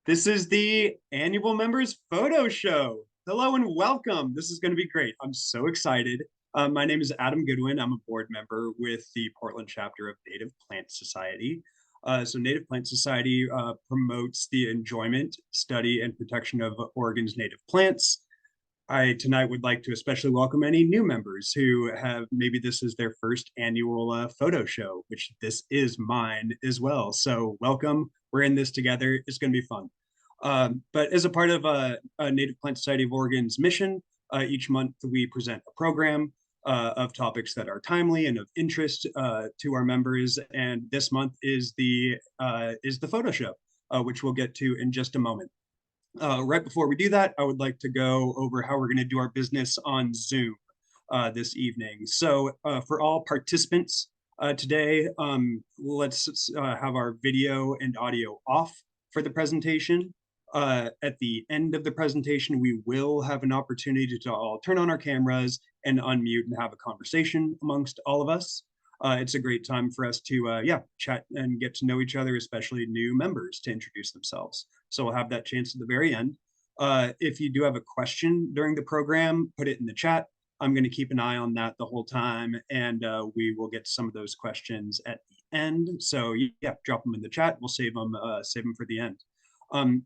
This is the annual members photo show. Hello and welcome. This is going to be great. I'm so excited. My name is Adam Goodwin. I'm a board member with the Portland chapter of Native Plant Society. Native Plant Society promotes the enjoyment, study, and protection of Oregon's native plants. I tonight would like to especially welcome any new members who have maybe this is their first annual photo show, which this is mine as well. So welcome. We're in this together. It's going to be fun. But as a part of Native Plant Society of Oregon's mission, each month we present a program of topics that are timely and of interest to our members. And this month is the photo show, which we'll get to in just a moment. Right before we do that, I would like to go over how we're going to do our business on Zoom this evening. So for all participants today, let's have our video and audio off for the presentation. At the end of the presentation, we will have an opportunity to all turn on our cameras and unmute and have a conversation amongst all of us. It's a great time for us to chat and get to know each other, especially new members to introduce themselves. So we'll have that chance at the very end. If you do have a question during the program, put it in the chat. I'm going to keep an eye on that the whole time, and we will get some of those questions at the end. So yeah, drop them in the chat. We'll save them for the end.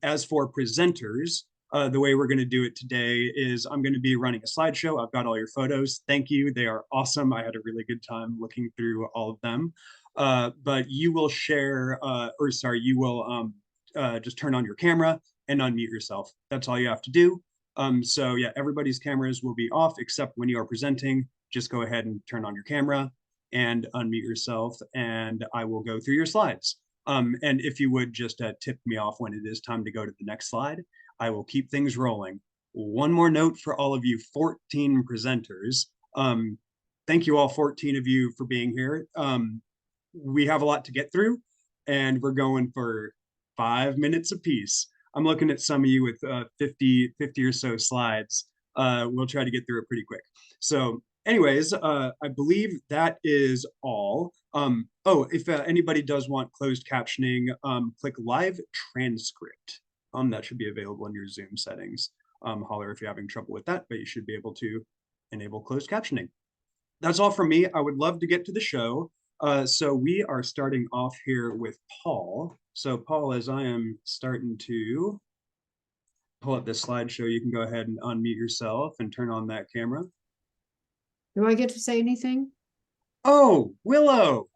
As for presenters, the way we're going to do it today is I'm going to be running a slideshow. I've got all your photos. Thank you. They are awesome. I had a really good time looking through all of them. But you will share, you will just turn on your camera and unmute yourself. That's all you have to do. So yeah, everybody's cameras will be off except when you are presenting. Just go ahead and turn on your camera and unmute yourself, and I will go through your slides. And if you would just tip me off when it is time to go to the next slide, I will keep things rolling. One more note for all of you 14 presenters. Thank you all 14 of you for being here. We have a lot to get through, and we're going for 5 minutes apiece. I'm looking at some of you with 50 or so slides. We'll try to get through it pretty quick. So anyways, I believe that is all. If anybody does want closed captioning, click live transcript. That should be available in your Zoom settings. Holler if you're having trouble with that, but you should be able to enable closed captioning. That's all from me. I would love to get to the show. So we are starting off here with Paul. So Paul, as I am starting to pull up this slideshow, you can go ahead and unmute yourself and turn on that camera. Do I get to say anything? Oh, Willow,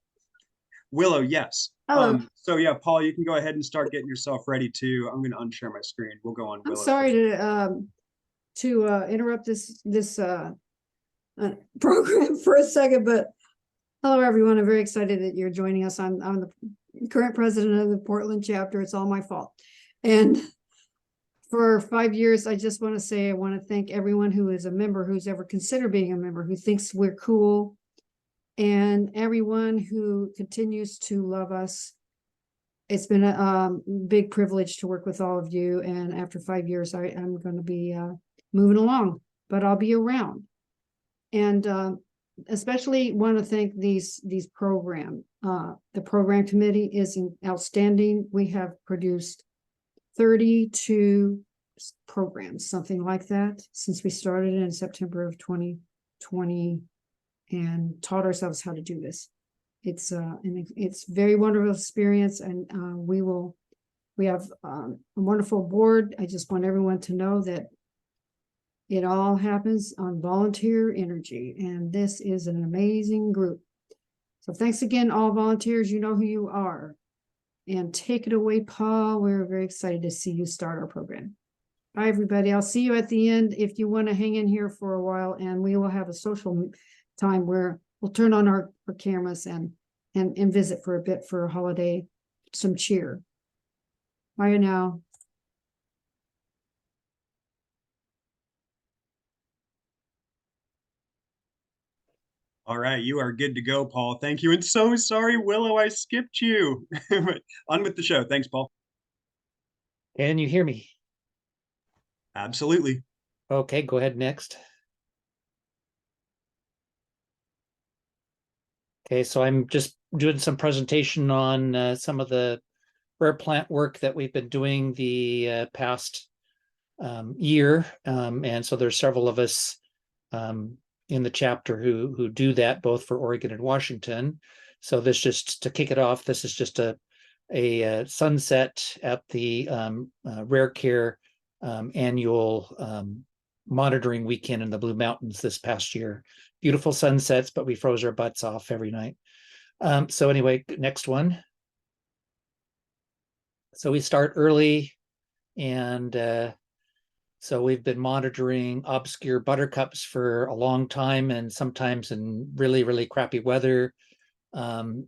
yes. Hello. So yeah, Paul, you can go ahead and start getting yourself ready too. I'm going to unshare my screen. We'll go on. I'm sorry to interrupt this program for a second, but hello everyone. I'm very excited that you're joining us. I'm the current president of the Portland chapter. It's all my fault. And for 5 years, I just want to say I want to thank everyone who is a member, who's ever considered being a member, who thinks we're cool, and everyone who continues to love us. It's been a big privilege to work with all of you. And after 5 years, I'm going to be moving along, but I'll be around. And especially want to thank these program. The program committee is outstanding. We have produced 32 programs, something like that, since we started in September of 2020 and taught ourselves how to do this. It's very wonderful experience, and we have a wonderful board. I just want everyone to know that it all happens on volunteer energy, and this is an amazing group. So thanks again, all volunteers. You know who you are. And take it away, Paul. We're very excited to see you start our program. Bye, everybody. I'll see you at the end if you want to hang in here for a while, and we will have a social time where we'll turn on our cameras and visit for a bit for a holiday, some cheer. Bye now. All right, you are good to go, Paul. Thank you. And so sorry, Willow, I skipped you. On with the show. Thanks, Paul. Can you hear me? Absolutely. Okay, go ahead next. Okay, so I'm just doing some presentation on some of the rare plant work that we've been doing the past year. And so there's several of us in the chapter who do that both for Oregon and Washington. So this, just to kick it off, this is just a sunset at the Rare Care annual monitoring weekend in the Blue Mountains this past year. Beautiful sunsets, but we froze our butts off every night. So anyway, next one. So we start early, and so we've been monitoring obscure buttercups for a long time, and sometimes in really, really crappy weather. During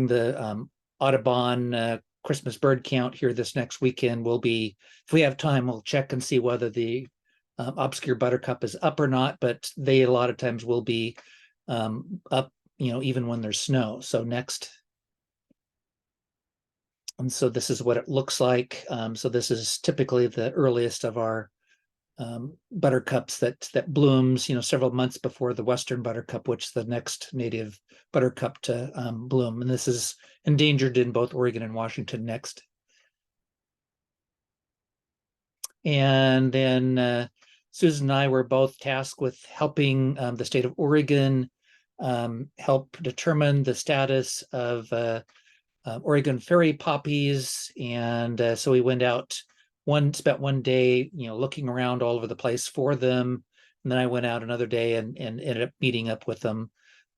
the Audubon Christmas bird count here this next weekend, if we have time, we'll check and see whether the obscure buttercup is up or not, but they a lot of times will be up, even when there's snow. So next. And so this is what it looks like. So this is typically the earliest of our buttercups that blooms, several months before the Western buttercup, which is the next native buttercup to bloom. And this is endangered in both Oregon and Washington next. And then Susan and I were both tasked with helping the state of Oregon help determine the status of Oregon fairy poppies. And so we went out, spent one day, looking around all over the place for them. And then I went out another day and ended up meeting up with them.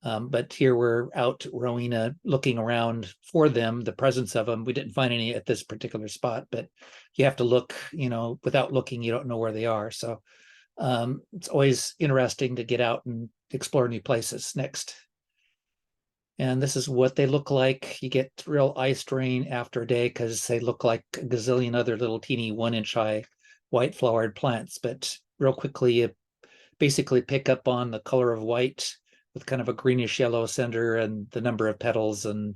But here we're out rowing, looking around for them, the presence of them. We didn't find any at this particular spot, but you have to look, without looking, you don't know where they are. So it's always interesting to get out and explore new places. Next. And this is what they look like. You get real eye strain after a day because they look like a gazillion other little teeny 1-inch high white flowered plants. But real quickly, you basically pick up on the color of white with kind of a greenish yellow center and the number of petals. And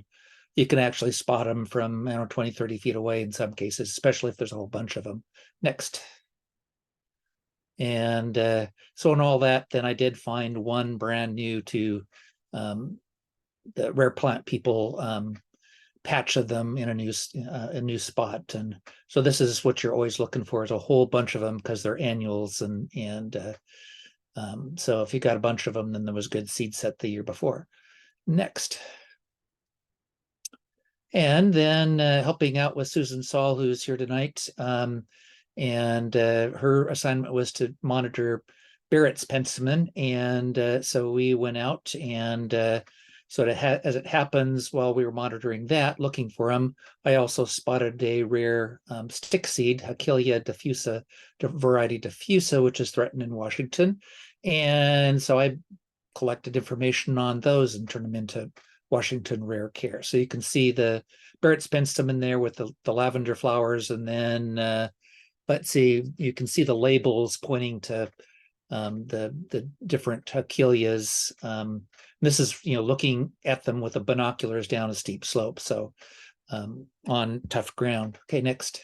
you can actually spot them from 20, 30 feet away in some cases, especially if there's a whole bunch of them. Next. And so in all that, then I did find one brand new to the rare plant people patch of them in a new spot. And so this is what you're always looking for, is a whole bunch of them, because they're annuals. And so if you got a bunch of them, then there was good seed set the year before. Next. And then helping out with Susan Saul, who's here tonight. And her assignment was to monitor Barrett's penstemon. And so we went out, and so as it happens, while we were monitoring that, looking for them, I also spotted a rare stick seed, Achillea diffusa, variety diffusa, which is threatened in Washington. And so I collected information on those and turned them into Washington Rare Care. So you can see the Barrett's penstemon there with the lavender flowers, and then let's see, you can see the labels pointing to the different Achilleas. This is, looking at them with the binoculars down a steep slope, so on tough ground. Okay, next.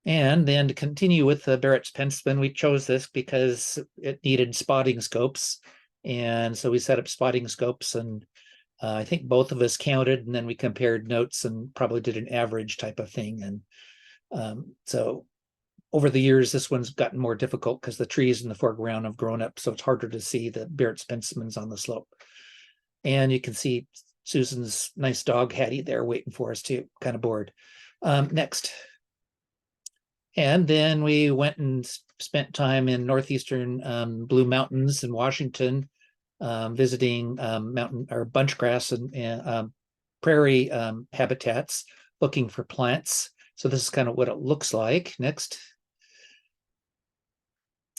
And then to continue with the Barrett's penstemon, we chose this because it needed spotting scopes. And so we set up spotting scopes, and I think both of us counted, and then we compared notes and probably did an average type of thing. And so over the years, this one's gotten more difficult because the trees in the foreground have grown up, so it's harder to see the Barrett's penstemons on the slope. And you can see Susan's nice dog Hattie there waiting for us too, kind of bored. Next. And then we went and spent time in northeastern Blue Mountains in Washington, visiting mountain or bunchgrass and prairie habitats, looking for plants. So this is kind of what it looks like. Next.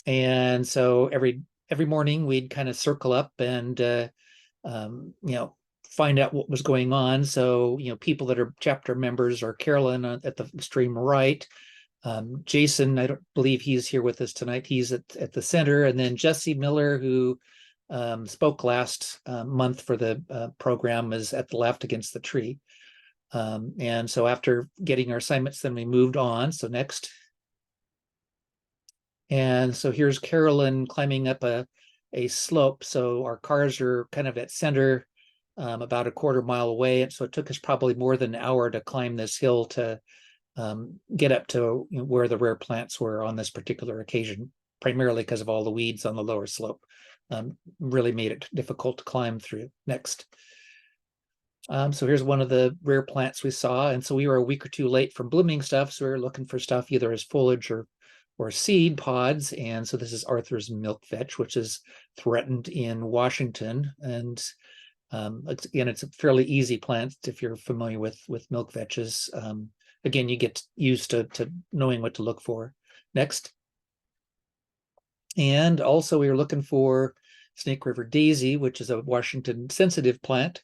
And so every morning we'd kind of circle up and find out what was going on. So people that are chapter members are Carolyn at the extreme right, Jason, I don't believe he's here with us tonight, he's at the center, and then Jesse Miller, who spoke last month for the program, is at the left against the tree. And so after getting our assignments, then we moved on. So next. And so here's Carolyn climbing up a slope. So our cars are kind of at center, about a quarter mile away. And so it took us probably more than an hour to climb this hill to get up to where the rare plants were on this particular occasion, primarily because of all the weeds on the lower slope. Really made it difficult to climb through. Next. So here's one of the rare plants we saw. And so we were a week or two late from blooming stuff. So we were looking for stuff either as foliage or seed pods. And so this is Arthur's milkvetch, which is threatened in Washington. And again, it's a fairly easy plant if you're familiar with milkvetches. Again, you get used to knowing what to look for. Next. And also we were looking for Snake River daisy, which is a Washington sensitive plant.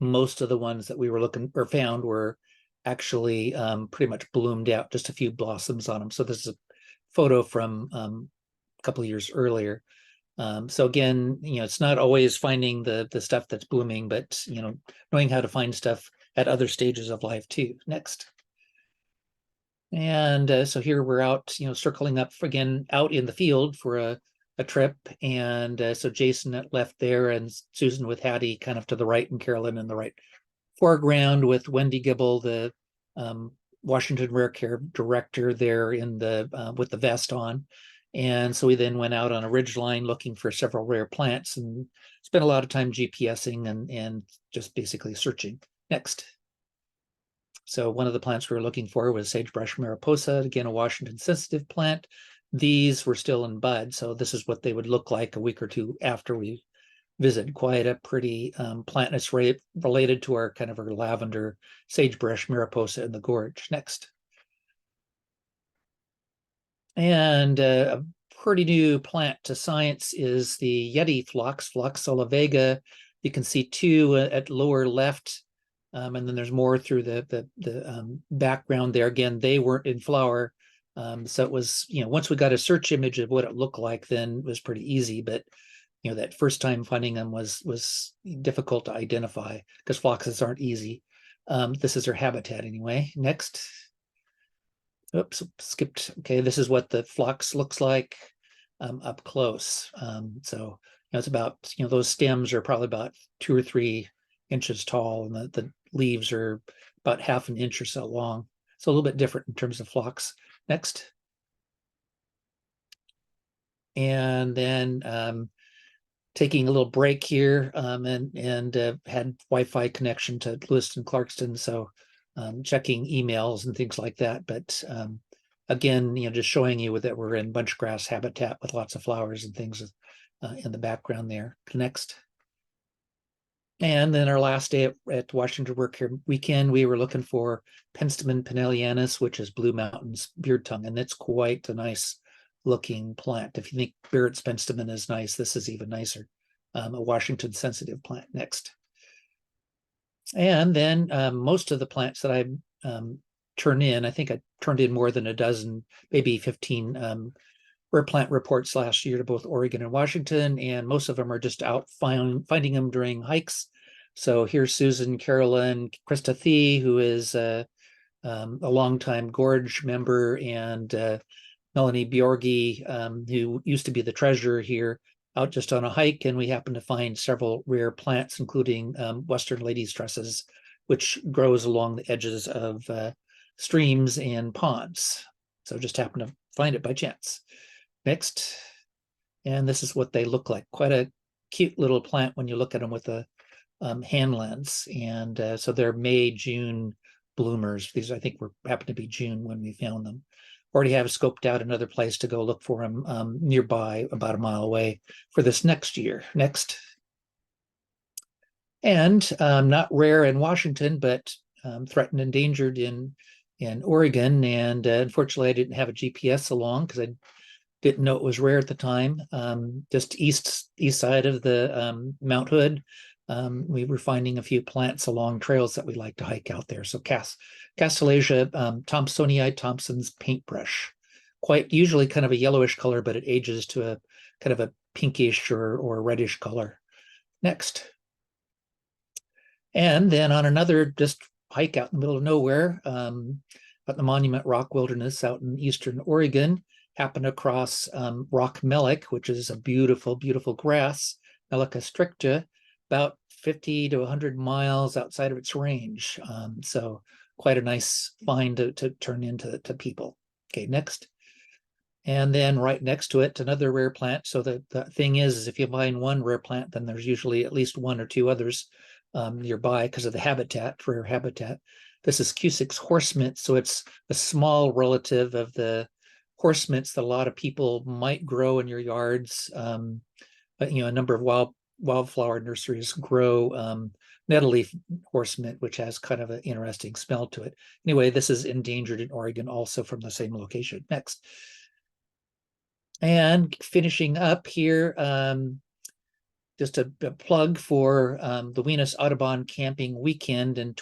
Most of the ones that we were looking or found were actually pretty much bloomed out, just a few blossoms on them. So this is a photo from a couple of years earlier. So again, it's not always finding the stuff that's blooming, but knowing how to find stuff at other stages of life too. Next. And so here we're out, circling up again out in the field for a trip. And so Jason left there and Susan with Hattie kind of to the right and Carolyn in the right foreground with Wendy Gibble, the Washington Rare Care director there in the with the vest on. And so we then went out on a ridge line looking for several rare plants and spent a lot of time GPSing and just basically searching. Next. So one of the plants we were looking for was sagebrush mariposa, again, a Washington sensitive plant. These were still in bud, so this is what they would look like a week or two after we visited. Quite a pretty plant. It's related to our kind of our lavender sagebrush mariposa in the gorge. Next. And a pretty new plant to science is the Yeti phlox, Phlox olivega. You can see two at lower left, and then there's more through the background there. Again, they weren't in flower. So it was, once we got a search image of what it looked like, then it was pretty easy. But, that first time finding them was difficult to identify because phloxes aren't easy. This is their habitat anyway. Next. Oops, skipped. Okay, this is what the phlox looks like up close. So it's about, those stems are probably about 2 or 3 inches tall, and the leaves are about half an inch or so long. So a little bit different in terms of phlox. Next. And then taking a little break here and had Wi-Fi connection to Lewiston, Clarkston. So checking emails and things like that. But again, just showing you that we're in bunchgrass habitat with lots of flowers and things in the background there. Next. And then our last day at Washington Work Here weekend, we were looking for Penstemon pinellianus, which is Blue Mountain's beard tongue, and it's quite a nice looking plant. If you think Barrett's penstemon is nice, this is even nicer. A Washington sensitive plant. Next. And then most of the plants that I turned in, I think I turned in more than a dozen, maybe 15 rare plant reports last year to both Oregon and Washington, and most of them are just out finding them during hikes. So here's Susan, Carolyn, Krista Thee, who is a longtime Gorge member, and Melanie Bjorgi, who used to be the treasurer here, out just on a hike, and we happened to find several rare plants, including Western Ladies' Tresses, which grows along the edges of streams and ponds. So just happened to find it by chance. Next. And this is what they look like. Quite a cute little plant when you look at them with a hand lens. And so they're May, June bloomers. These, I think, happened to be June when we found them. Already have scoped out another place to go look for them nearby, about a mile away, for this next year. Next. And not rare in Washington, but threatened, endangered in Oregon. And unfortunately, I didn't have a GPS along because I didn't know it was rare at the time. Just east side of the Mount Hood, we were finding a few plants along trails that we like to hike out there. So Castellacea thompsonii, Thompson's paintbrush, quite usually kind of a yellowish color, but it ages to a kind of a pinkish or reddish color. Next. And then on another just hike out in the middle of nowhere, at the Monument Rock Wilderness out in eastern Oregon, happened across rock melic, which is a beautiful, beautiful grass, Melica stricta, about 50 to 100 miles outside of its range. So quite a nice find to turn into people. Okay, next. And then right next to it, another rare plant. So the thing is if you find one rare plant, then there's usually at least one or two others nearby because of the habitat, rare habitat. This is Cusick's horsemint. So it's a small relative of the horsemints that a lot of people might grow in your yards. But, a number of wildflower nurseries grow nettleaf horsemint, which has kind of an interesting smell to it. Anyway, this is endangered in Oregon also from the same location. Next. And finishing up here, just a plug for the Venus Audubon Camping Weekend in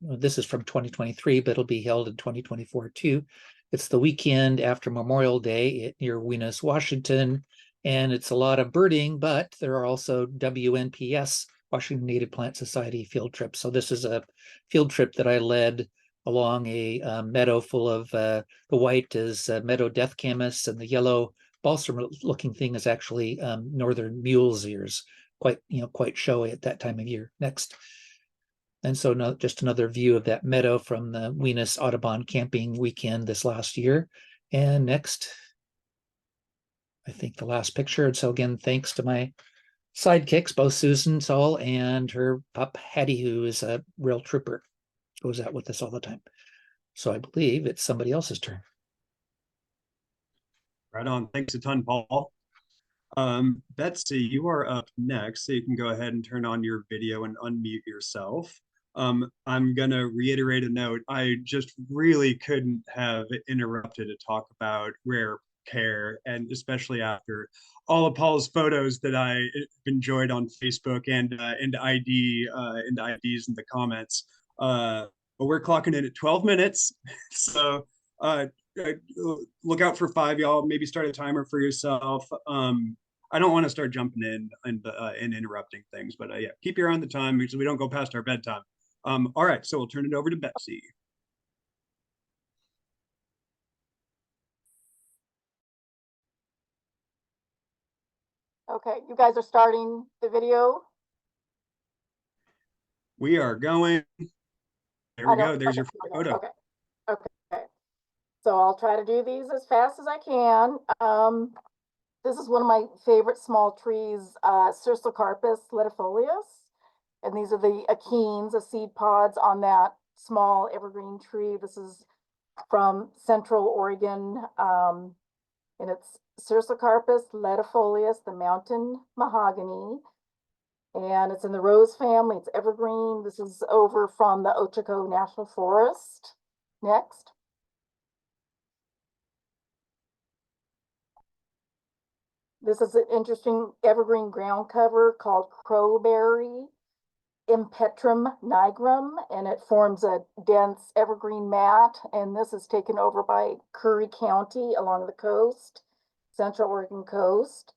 this is from 2023, but it'll be held in 2024 too. It's the weekend after Memorial Day near Venus, Washington, and it's a lot of birding, but there are also WNPS, Washington Native Plant Society field trips. So this is a field trip that I led along a meadow full of the white is meadow death camas, and the yellow balsam looking thing is actually northern mule's ears, quite showy at that time of year. Next. And so just another view of that meadow from the Venus Audubon Camping Weekend this last year. And next, I think the last picture. And so again, thanks to my sidekicks, both Susan Saul and her pup Hattie, who is a real trooper, goes out with us all the time. So I believe it's somebody else's turn. Right on. Thanks a ton, Paul. Betsy, you are up next, so you can go ahead and turn on your video and unmute yourself. I'm going to reiterate a note. I just really couldn't have interrupted to talk about rare care, and especially after all of Paul's photos that I enjoyed on Facebook and into IDs in the comments. But we're clocking in at 12 minutes, so look out for 5, y'all. Maybe start a timer for yourself. I don't want to start jumping in and interrupting things, but yeah, keep your eye on the time because we don't go past our bedtime. All right, so we'll turn it over to Betsy. Okay, you guys are starting the video. We are going. There we go. There's your photo. Okay. So I'll try to do these as fast as I can. This is one of my favorite small trees, Cercocarpus ledifolius. And these are the achenes, the seed pods on that small evergreen tree. This is from Central Oregon. And it's Cercocarpus ledifolius, the mountain mahogany. And it's in the rose family. It's evergreen. This is over from the Ochoco National Forest. Next. This is an interesting evergreen ground cover called crowberry impetrum nigrum, and it forms a dense evergreen mat. And this is taken over by Curry County along the coast, Central Oregon coast.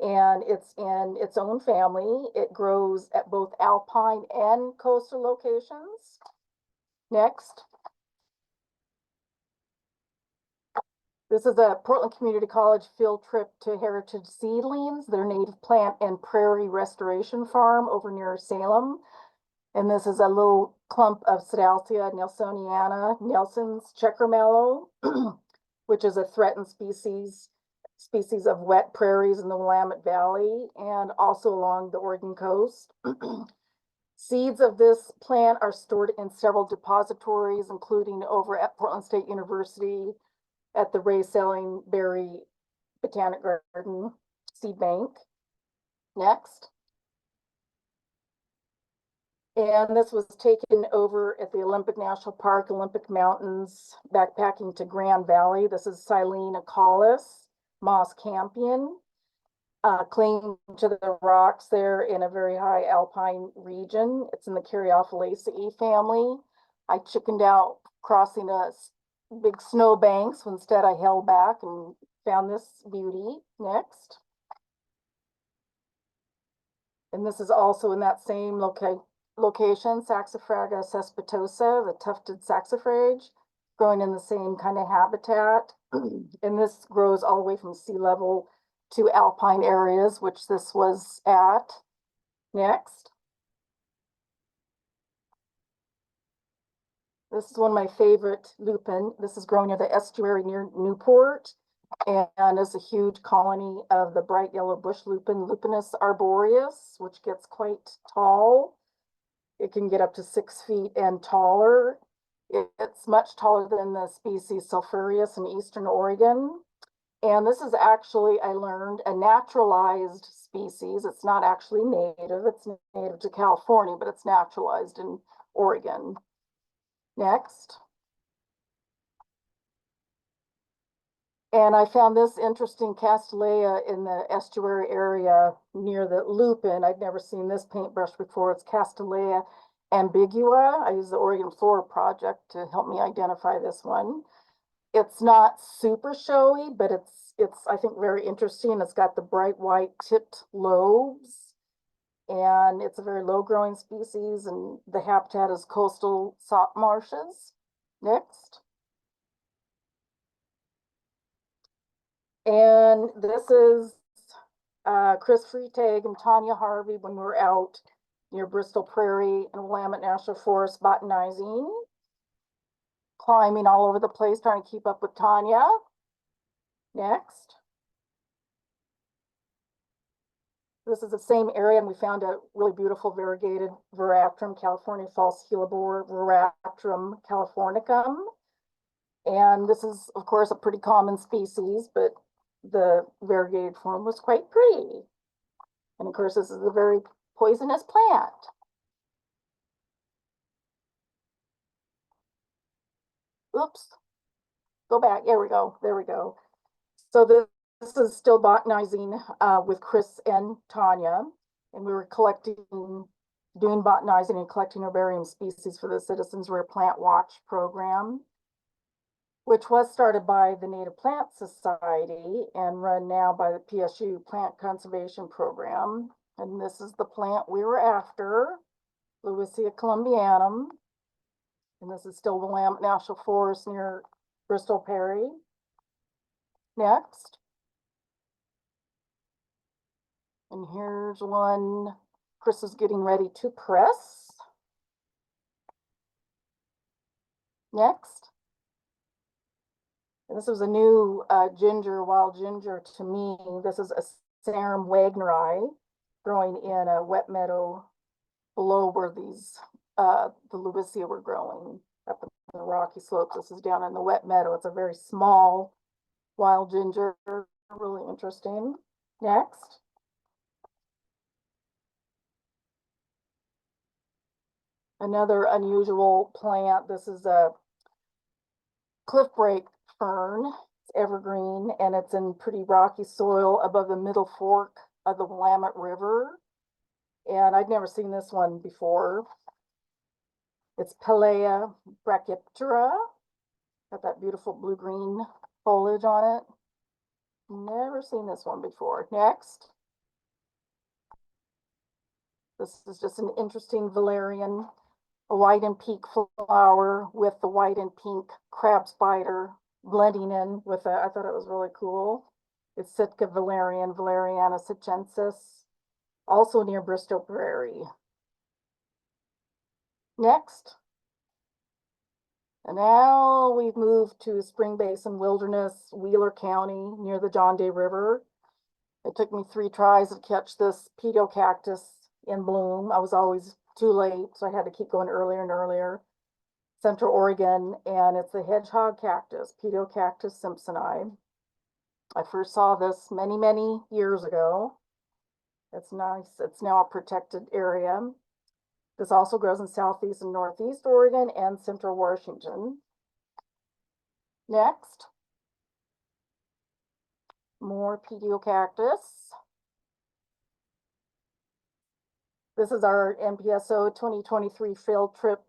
And it's in its own family. It grows at both alpine and coastal locations. Next. This is a Portland Community College field trip to Heritage Seedlings, their native plant and prairie restoration farm over near Salem. And this is a little clump of Sidalcia nelsoniana, Nelson's checker mallow, which is a threatened species of wet prairies in the Willamette Valley and also along the Oregon coast. Seeds of this plant are stored in several depositories, including over at Portland State University, at the Ray Sellingberry Botanic Garden Seed Bank. Next. And this was taken over at the Olympic National Park, Olympic Mountains, backpacking to Grand Valley. This is Silene acalis, moss campion, clinging to the rocks there in a very high alpine region. It's in the Caryophyllaceae family. I chickened out crossing a big snow banks. Instead, I held back and found this beauty. Next. And this is also in that same location, Saxifraga cespitosa, the tufted saxifrage, growing in the same kind of habitat. And this grows all the way from sea level to alpine areas, which this was at. Next. This is one of my favorite lupin. This is growing near the estuary near Newport, and is a huge colony of the bright yellow bush lupin, Lupinus arboreus, which gets quite tall. It can get up to 6 feet and taller. It's much taller than the species sulphureus in eastern Oregon. And this is actually, I learned, a naturalized species. It's not actually native. It's native to California, but it's naturalized in Oregon. Next. And I found this interesting castanea in the estuary area near the lupin. I'd never seen this paintbrush before. It's Castanea ambigua. I use the Oregon Flora Project to help me identify this one. It's not super showy, but it's I think very interesting. It's got the bright white tipped lobes, and it's a very low growing species, and the habitat is coastal salt marshes. Next. And this is Chris Freitag and Tanya Harvey when we were out near Bristol Prairie and Willamette National Forest botanizing, climbing all over the place, trying to keep up with Tanya. Next. This is the same area, and we found a really beautiful variegated Veratrum, California false hellebore, Veratrum californicum. And this is, of course, a pretty common species, but the variegated form was quite pretty. And of course, this is a very poisonous plant. Oops. Go back. There we go. There we go. So this is still botanizing with Chris and Tanya. And we were doing botanizing and collecting herbarium species for the Citizens Rare Plant Watch program, which was started by the Native Plant Society and run now by the PSU Plant Conservation Program. And this is the plant we were after, Lecia columbianum. And this is still Willamette National Forest near Bristol Prairie. Next. And here's one Chris is getting ready to press. Next. And this was a new wild ginger to me. This is a Asarum wagneri growing in a wet meadow below where these, the Lecia were growing up in the rocky slopes. This is down in the wet meadow. It's a very small wild ginger, really interesting. Next. Another unusual plant. This is a cliff break fern. It's evergreen, and it's in pretty rocky soil above the middle fork of the Willamette River. And I'd never seen this one before. It's Pelea brachyptera. Got that beautiful blue-green foliage on it. Never seen this one before. Next. This is just an interesting valerian, a white and pink flower with the white and pink crab spider blending in with it. I thought it was really cool. It's Sitka valerian, Valeriana sitchensis, also near Bristol Prairie. Next. And now we've moved to Spring Basin Wilderness, Wheeler County, near the John Day River. It took me 3 tries to catch this pedocactus in bloom. I was always too late, so I had to keep going earlier and earlier. Central Oregon, and it's a hedgehog cactus, Pedocactus simpsoni. I first saw this many, many years ago. It's nice. It's now a protected area. This also grows in southeast and northeast Oregon and central Washington. Next. More Pedocactus. This is our NPSO 2023 field trip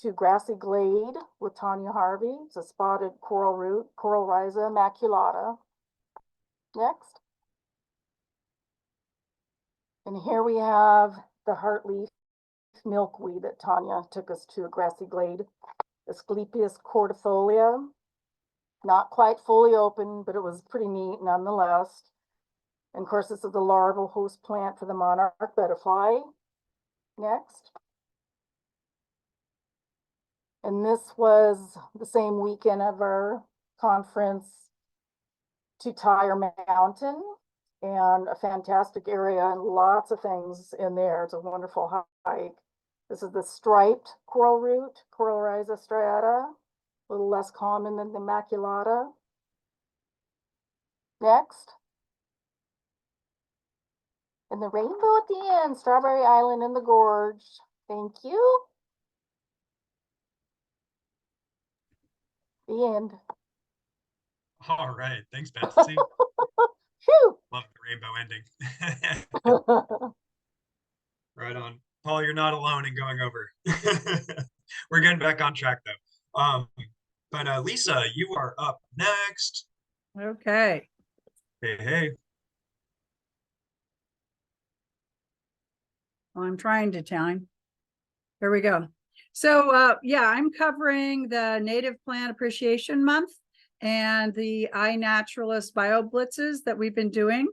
to Grassy Glade with Tanya Harvey. It's a spotted coral root, Coral Rhiza maculata. Next. And here we have the heartleaf milkweed that Tanya took us to, Grassy Glade. Asclepias cordifolia. Not quite fully open, but it was pretty neat nonetheless. And of course, this is the larval host plant for the monarch butterfly. Next. And this was the same weekend of our conference to Tire Mountain, and a fantastic area and lots of things in there. It's a wonderful hike. This is the striped coral root, Coral rhiza striata, a little less common than the maculata. Next. And the rainbow at the end, Strawberry Island in the Gorge. Thank you. The end. All right. Thanks, Betsy. Phew. Love the rainbow ending. Right on. Paul, you're not alone in going over. We're getting back on track though. But Lisa, you are up next. Okay. Hey. Well, I'm trying to time. Here we go. So yeah, I'm covering the Native Plant Appreciation Month and the iNaturalist Bio Blitzes that we've been doing.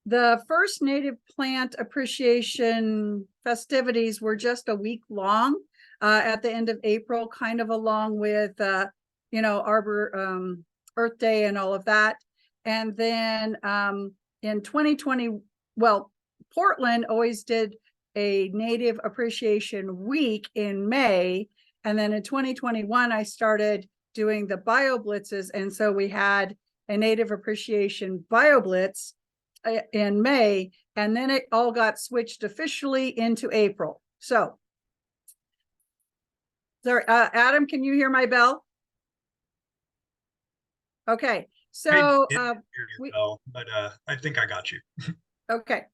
The first Native Plant Appreciation festivities were just a week long at the end of April, kind of along with, you know, Arbor Earth Day and all of that. And then in 2020, well, Portland always did a Native Appreciation Week in May. And then in 2021, I started doing the Bio Blitzes. And so we had a Native Appreciation Bio Blitz in May, and then it all got switched officially into April. So, sorry, Adam, can you hear my bell? Okay, so I didn't hear your bell, but I think I got you. Okay,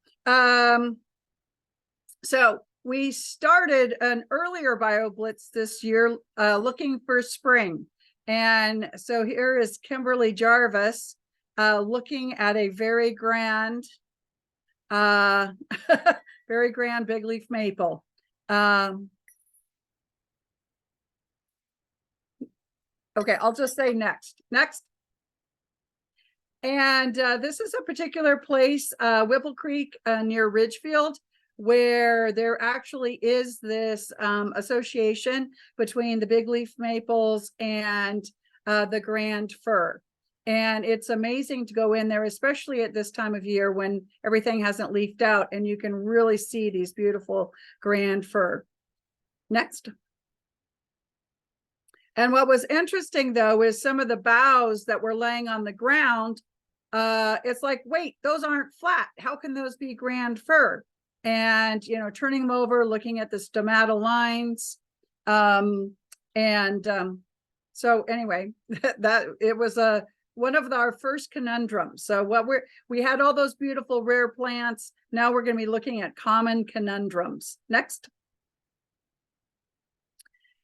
so we started an earlier Bio Blitz this year, looking for spring, and so here is Kimberly Jarvis. Looking at a very grand very grand big leaf maple. Okay, I'll just say next. And this is a particular place, Whipple Creek near Ridgefield, where there actually is this association between the big leaf maples and the grand fir. And it's amazing to go in there, especially at this time of year when everything hasn't leafed out and you can really see these beautiful grand fir. Next. And what was interesting though, is some of the boughs that were laying on the ground, it's like, wait, those aren't flat. How can those be grand fir? And, you know, turning them over, looking at the stomata lines. So anyway, that it was one of our first conundrums. So we had all those beautiful rare plants. Now we're going to be looking at common conundrums. Next.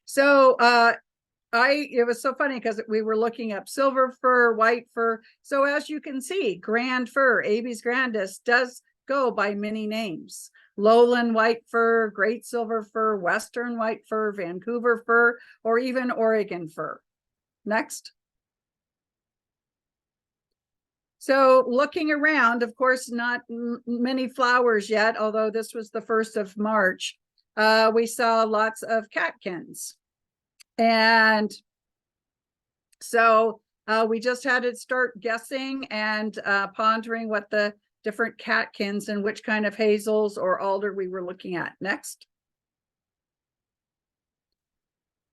So it was so funny because we were looking up silver fir, white fir. So as you can see, grand fir, Abies grandis, does go by many names. Lowland white fir, great silver fir, western white fir, Vancouver fir, or even Oregon fir. Next. So looking around, of course, not many flowers yet, although this was the 1st of March. We saw lots of catkins. And so we just had to start guessing and pondering what the different catkins and which kind of hazels or alder we were looking at. Next.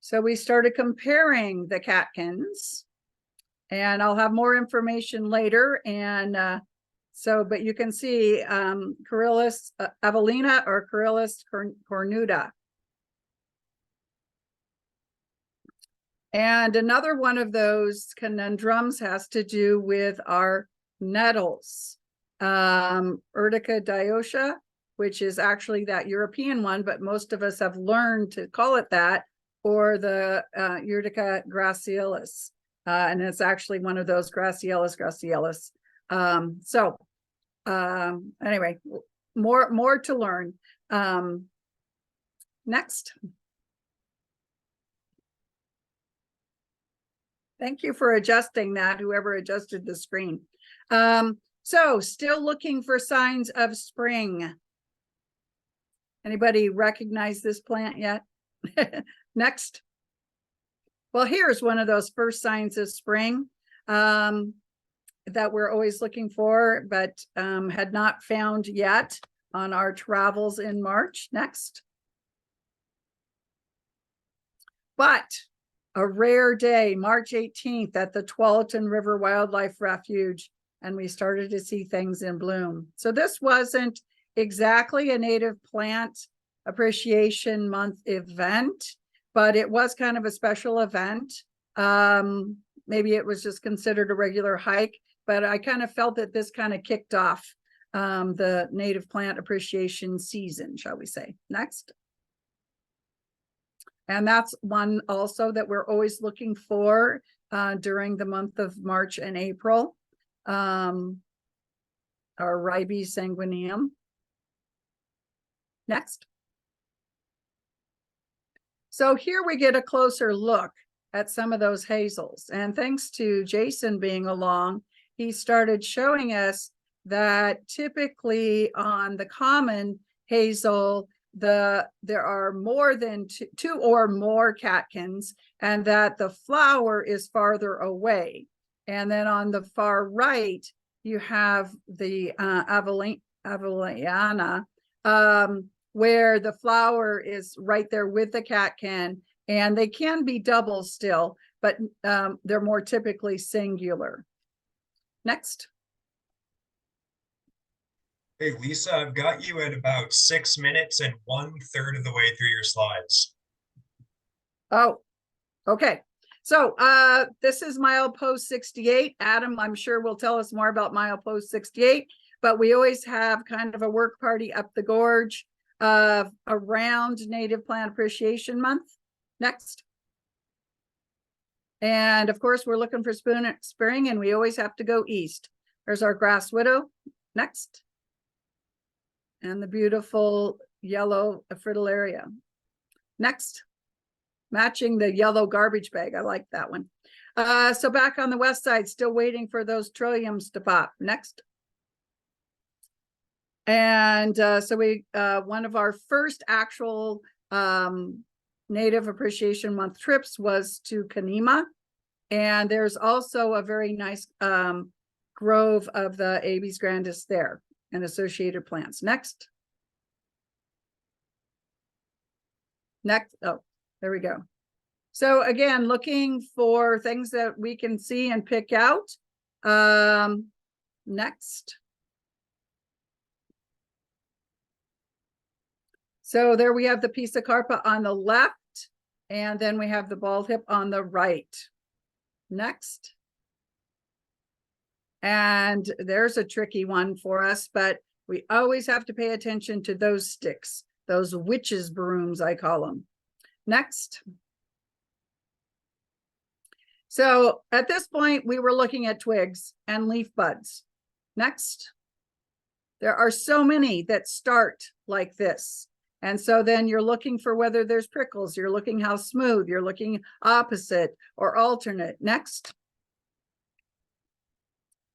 So we started comparing the catkins. And I'll have more information later. And but you can see Coryllis avellina or Coryllis cornuta. And another one of those conundrums has to do with our nettles. Urtica dioica, which is actually that European one, but most of us have learned to call it that, or the Urtica gracielis. And it's actually one of those gracielis. Anyway, more to learn. Next. Thank you for adjusting that, whoever adjusted the screen. So still looking for signs of spring. Anybody recognize this plant yet? Next. Well, here's one of those first signs of spring that we're always looking for, but had not found yet on our travels in March. Next. But a rare day, March 18th at the Tualatin River Wildlife Refuge, and we started to see things in bloom. So this wasn't exactly a native plant appreciation month event, but it was kind of a special event. Maybe it was just considered a regular hike, but I kind of felt that this kind of kicked off the native plant appreciation season, shall we say. Next. And that's one also that we're always looking for during the month of March and April. Our Ribes sanguineum. Next. So here we get a closer look at some of those hazels. And thanks to Jason being along, he started showing us that typically on the common hazel, there are more than two or more catkins, and that the flower is farther away. And then on the far right, you have the Avellana, where the flower is right there with the catkin, and they can be double still, but they're more typically singular. Next. Hey, Lisa, I've got you at about 6 minutes and 1/3 of the way through your slides. Oh, okay. So this is milepost 68. Adam, I'm sure will tell us more about milepost 68, but we always have kind of a work party up the gorge around Native Plant Appreciation Month. Next. And of course, we're looking for spring, and we always have to go east. There's our grass widow. Next. And the beautiful yellow fritillaria. Next. Matching the yellow garbage bag. I like that one. So back on the west side, still waiting for those trilliums to pop. Next. And so we one of our first actual Native Appreciation Month trips was to Kanema. And there's also a very nice grove of the Abies grandis there and associated plants. Next. Next. Oh, there we go. So again, looking for things that we can see and pick out. Next. So there we have the Pisacarpa on the left, and then we have the bald hip on the right. Next. And there's a tricky one for us, but we always have to pay attention to those sticks, those witches' brooms, I call them. Next. So at this point, we were looking at twigs and leaf buds. Next. There are so many that start like this. And so then you're looking for whether there's prickles, you're looking how smooth, you're looking opposite or alternate. Next.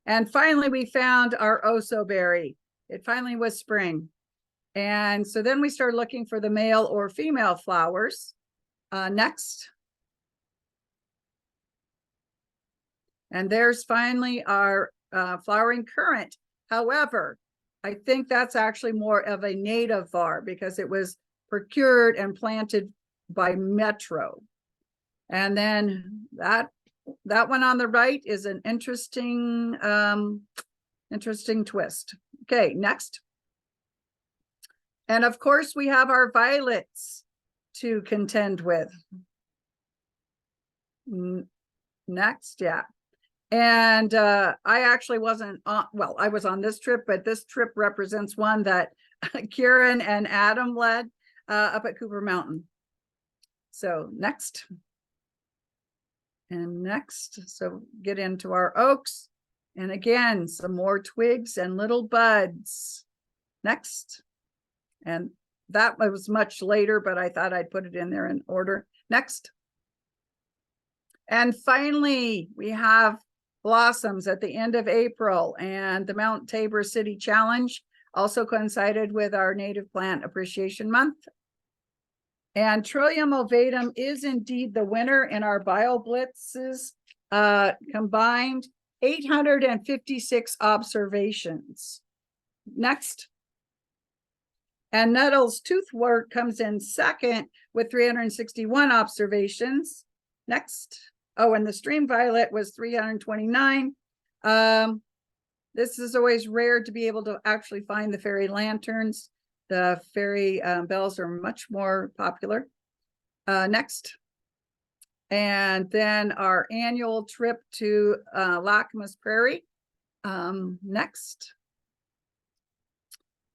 And finally, we found our oso berry. It finally was spring. And so then we started looking for the male or female flowers. Next. And there's finally our flowering currant. However, I think that's actually more of a native var because it was procured and planted by Metro. And then that one on the right is an interesting twist. Okay, next. And of course, we have our violets to contend with. Next, yeah. And I actually wasn't on, well, I was on this trip, but this trip represents one that Kieran and Adam led up at Cooper Mountain. So next. And next, so get into our oaks. And again, some more twigs and little buds. Next. And that was much later, but I thought I'd put it in there in order. Next. And finally, we have blossoms at the end of April, and the Mount Tabor City Challenge also coincided with our Native Plant Appreciation Month. And Trillium ovatum is indeed the winner in our BioBlitzes, combined 856 observations. Next. And Nettles toothwort comes in second with 361 observations. Next. Oh, and the stream violet was 329. This is always rare to be able to actually find the fairy lanterns. The fairy bells are much more popular. Next. And then our annual trip to Lacamas Prairie. Next.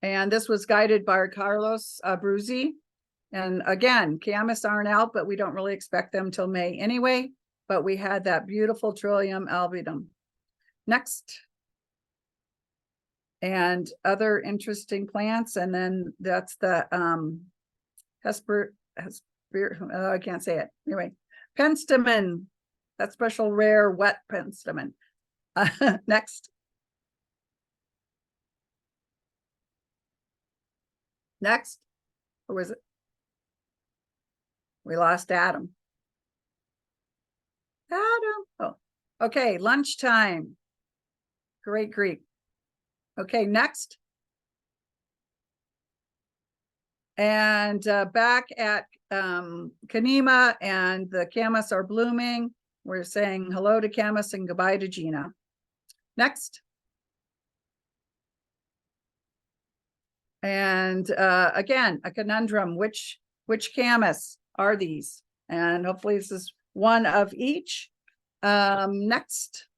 And this was guided by Carlos Abruzzi. And again, Camas aren't out, but we don't really expect them till May anyway. But we had that beautiful Trillium albidum. Next. And other interesting plants. And then that's the I can't say it. Anyway, penstemon, that special rare wet penstemon. Next. Next. Or was it? We lost Adam. Adam. Oh, okay. Lunchtime. Great Greek. Okay, next. And back at Kanema, and the Camas are blooming. We're saying hello to Camas and goodbye to Gina. Next. And again, a conundrum. Which Camas are these? And hopefully this is one of each. Next.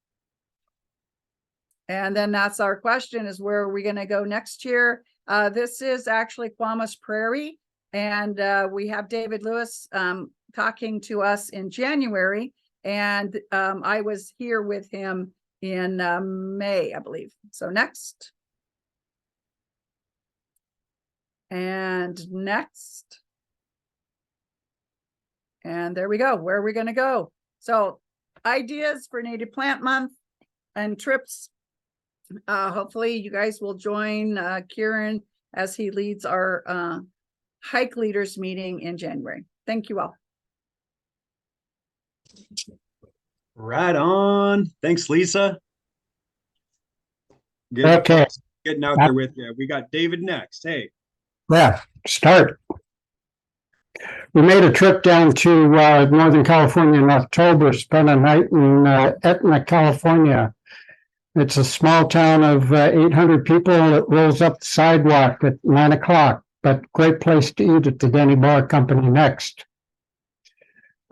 And then that's our question, is where are we going to go next year? This is actually Quamas Prairie. And we have David Lewis talking to us in January. And I was here with him in May, I believe. So next. And next. And there we go. Where are we going to go? So ideas for Native Plant Month and trips. Hopefully you guys will join Kieran as he leads our hike leaders meeting in January. Thank you all. Right on. Thanks, Lisa. Good. Okay. Getting out there with you. We got David next. Hey. Yeah, start. We made a trip down to Northern California in October, spent a night in Etna, California. It's a small town of 800 people. It rolls up the sidewalk at 9 o'clock, but great place to eat at the Denny Bar Company next.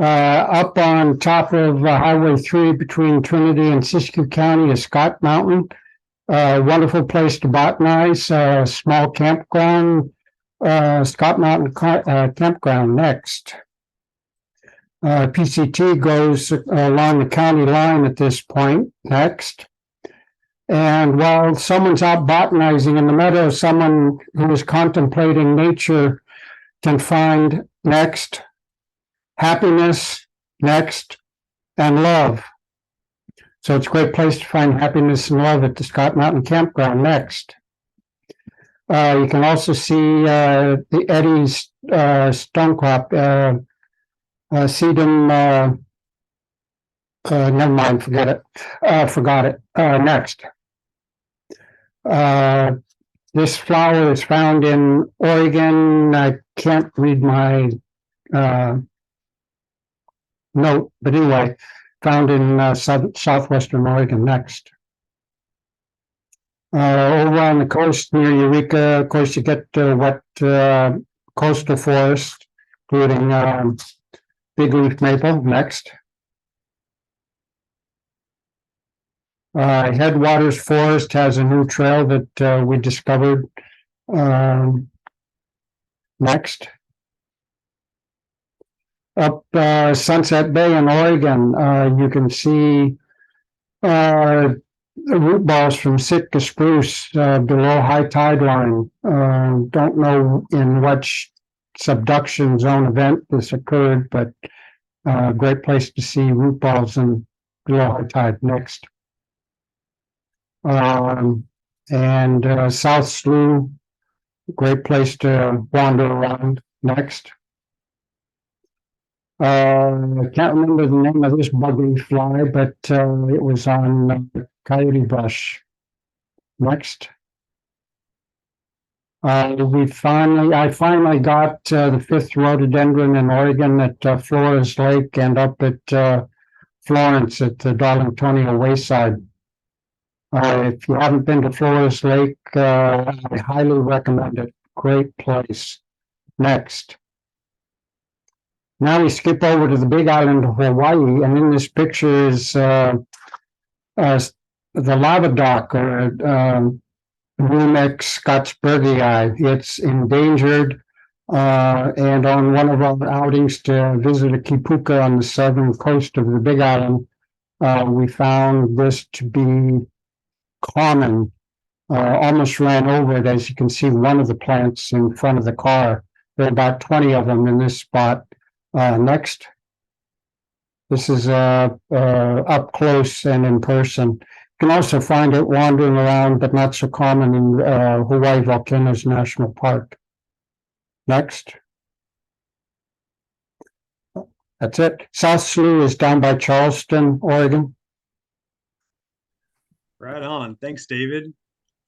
Up on top of Highway 3 between Trinity and Siskiyou County is Scott Mountain. Wonderful place to botanize, small campground, Scott Mountain Campground next. PCT goes along the county line at this point next. And while someone's out botanizing in the meadow, someone who is contemplating nature can find next, happiness next, and love. So it's a great place to find happiness and love at the Scott Mountain Campground next. You can also see the Eddie's stonecrop, sedum, never mind, forget it, forgot it, next. This flower is found in Oregon. I can't read my note, but anyway, found in southwestern Oregon next. Over on the coast near Eureka, of course, you get wet coastal forest, including big leaf maple next. Headwaters Forest has a new trail that we discovered next. Up Sunset Bay in Oregon, you can see the root balls from Sitka spruce below high tide line. Don't know in which subduction zone event this occurred, but great place to see root balls in below high tide next. And South Slough, great place to wander around next. I can't remember the name of this buggy fly, but it was on coyote brush. Next. I finally got the 5th rhododendron in Oregon at Flores Lake and up at Florence at the Darlingtonia Wayside. If you haven't been to Flores Lake, I highly recommend it. Great place. Next. Now we skip over to the Big Island of Hawaii, and in this picture is the lava dock, or Rumex scotsburgii. It's endangered, and on one of our outings to visit a kipuka on the southern coast of the Big Island, we found this to be common. Almost ran over it, as you can see one of the plants in front of the car. There are about 20 of them in this spot. Next. This is up close and in person. You can also find it wandering around, but not so common in Hawaii Volcanoes National Park. Next. That's it. South Slough is down by Charleston, Oregon. Right on. Thanks, David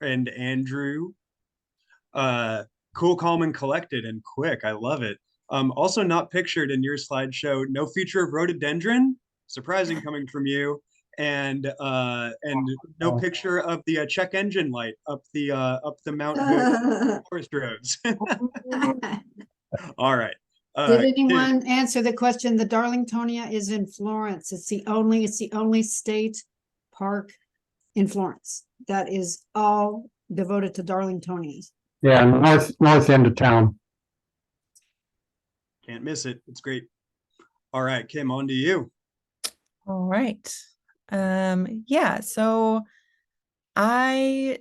and Andrew. Cool, calm, and collected and quick. I love it. Also not pictured in your slideshow, no feature of rhododendron, surprising coming from you, and no picture of the check engine light up the Mount Hood forest roads. All right. Did anyone answer the question? The Darlingtonia is in Florence. It's the only state park in Florence that is all devoted to Darlingtonians. Yeah, north end of town. Can't miss it. It's great. All right, Kim, on to you. All right. Yeah, so I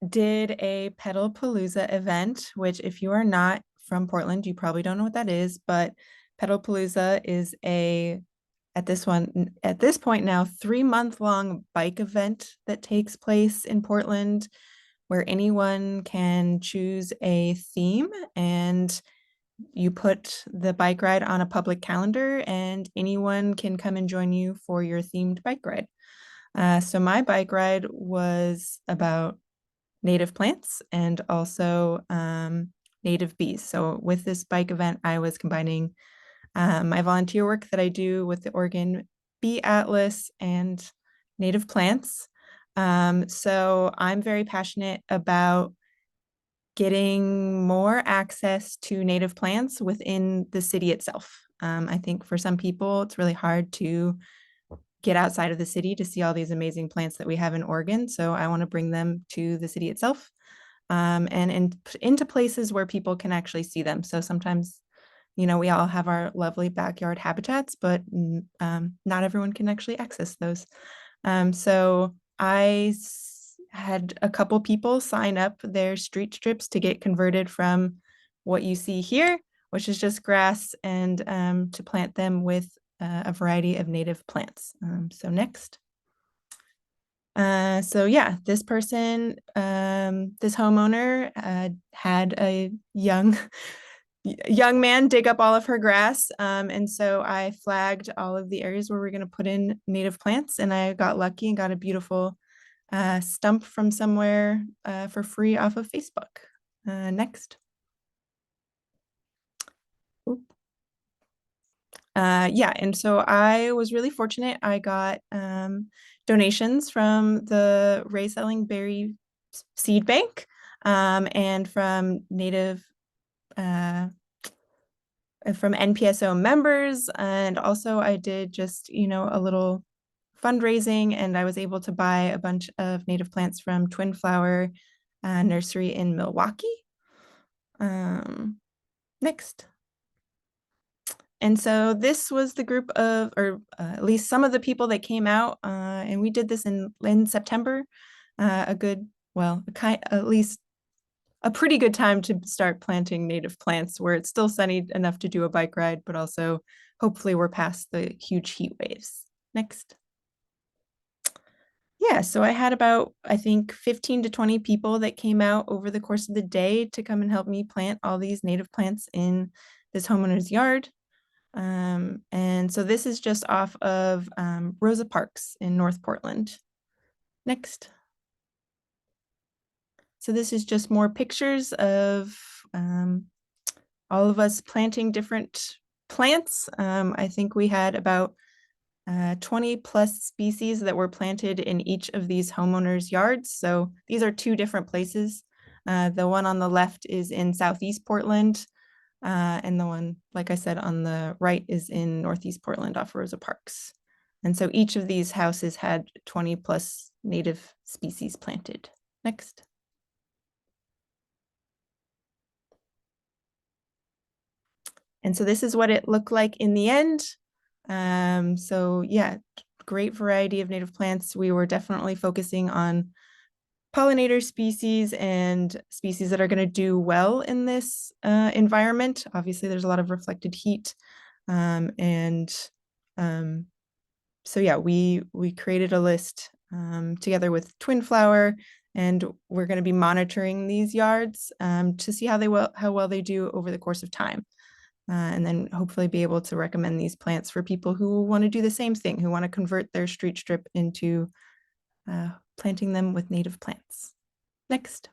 did a Pedalpalooza event, which if you are not from Portland, you probably don't know what that is, but Pedalpalooza is at this point now, 3-month-long bike event that takes place in Portland, where anyone can choose a theme and you put the bike ride on a public calendar and anyone can come and join you for your themed bike ride. So my bike ride was about native plants and also native bees. So with this bike event, I was combining my volunteer work that I do with the Oregon Bee Atlas and native plants. So I'm very passionate about getting more access to native plants within the city itself. I think for some people, it's really hard to get outside of the city to see all these amazing plants that we have in Oregon. So I want to bring them to the city itself and into places where people can actually see them. So sometimes, we all have our lovely backyard habitats, but not everyone can actually access those. So I had a couple people sign up their street strips to get converted from what you see here, which is just grass, and to plant them with a variety of native plants. So next. So yeah, this person, this homeowner had a young man dig up all of her grass. And so I flagged all of the areas where we're going to put in native plants, and I got lucky and got a beautiful stump from somewhere for free off of Facebook. Next. Yeah, and so I was really fortunate. I got donations from the Ray Selling Berry Seed Bank and from from NPSO members. And also I did just, a little fundraising, and I was able to buy a bunch of native plants from Twin Flower Nursery in Milwaukee. Next. And so this was the group of, or at least some of the people that came out, and we did this in September. At least a pretty good time to start planting native plants, where it's still sunny enough to do a bike ride, but also hopefully we're past the huge heat waves. Next. Yeah, so I had about, I think, 15 to 20 people that came out over the course of the day to come and help me plant all these native plants in this homeowner's yard. And so this is just off of Rosa Parks in North Portland. Next. So this is just more pictures of all of us planting different plants. I think we had about 20 plus species that were planted in each of these homeowners' yards. So these are two different places. The one on the left is in Southeast Portland, and the one, like I said, on the right is in Northeast Portland off Rosa Parks. And so each of these houses had 20 plus native species planted. Next. And so this is what it looked like in the end. So yeah, great variety of native plants. We were definitely focusing on pollinator species and species that are going to do well in this environment. Obviously, there's a lot of reflected heat. So yeah, we created a list together with Twin Flower, and we're going to be monitoring these yards to see how well they do over the course of time. And then hopefully be able to recommend these plants for people who want to do the same thing, who want to convert their street strip into planting them with native plants. Next.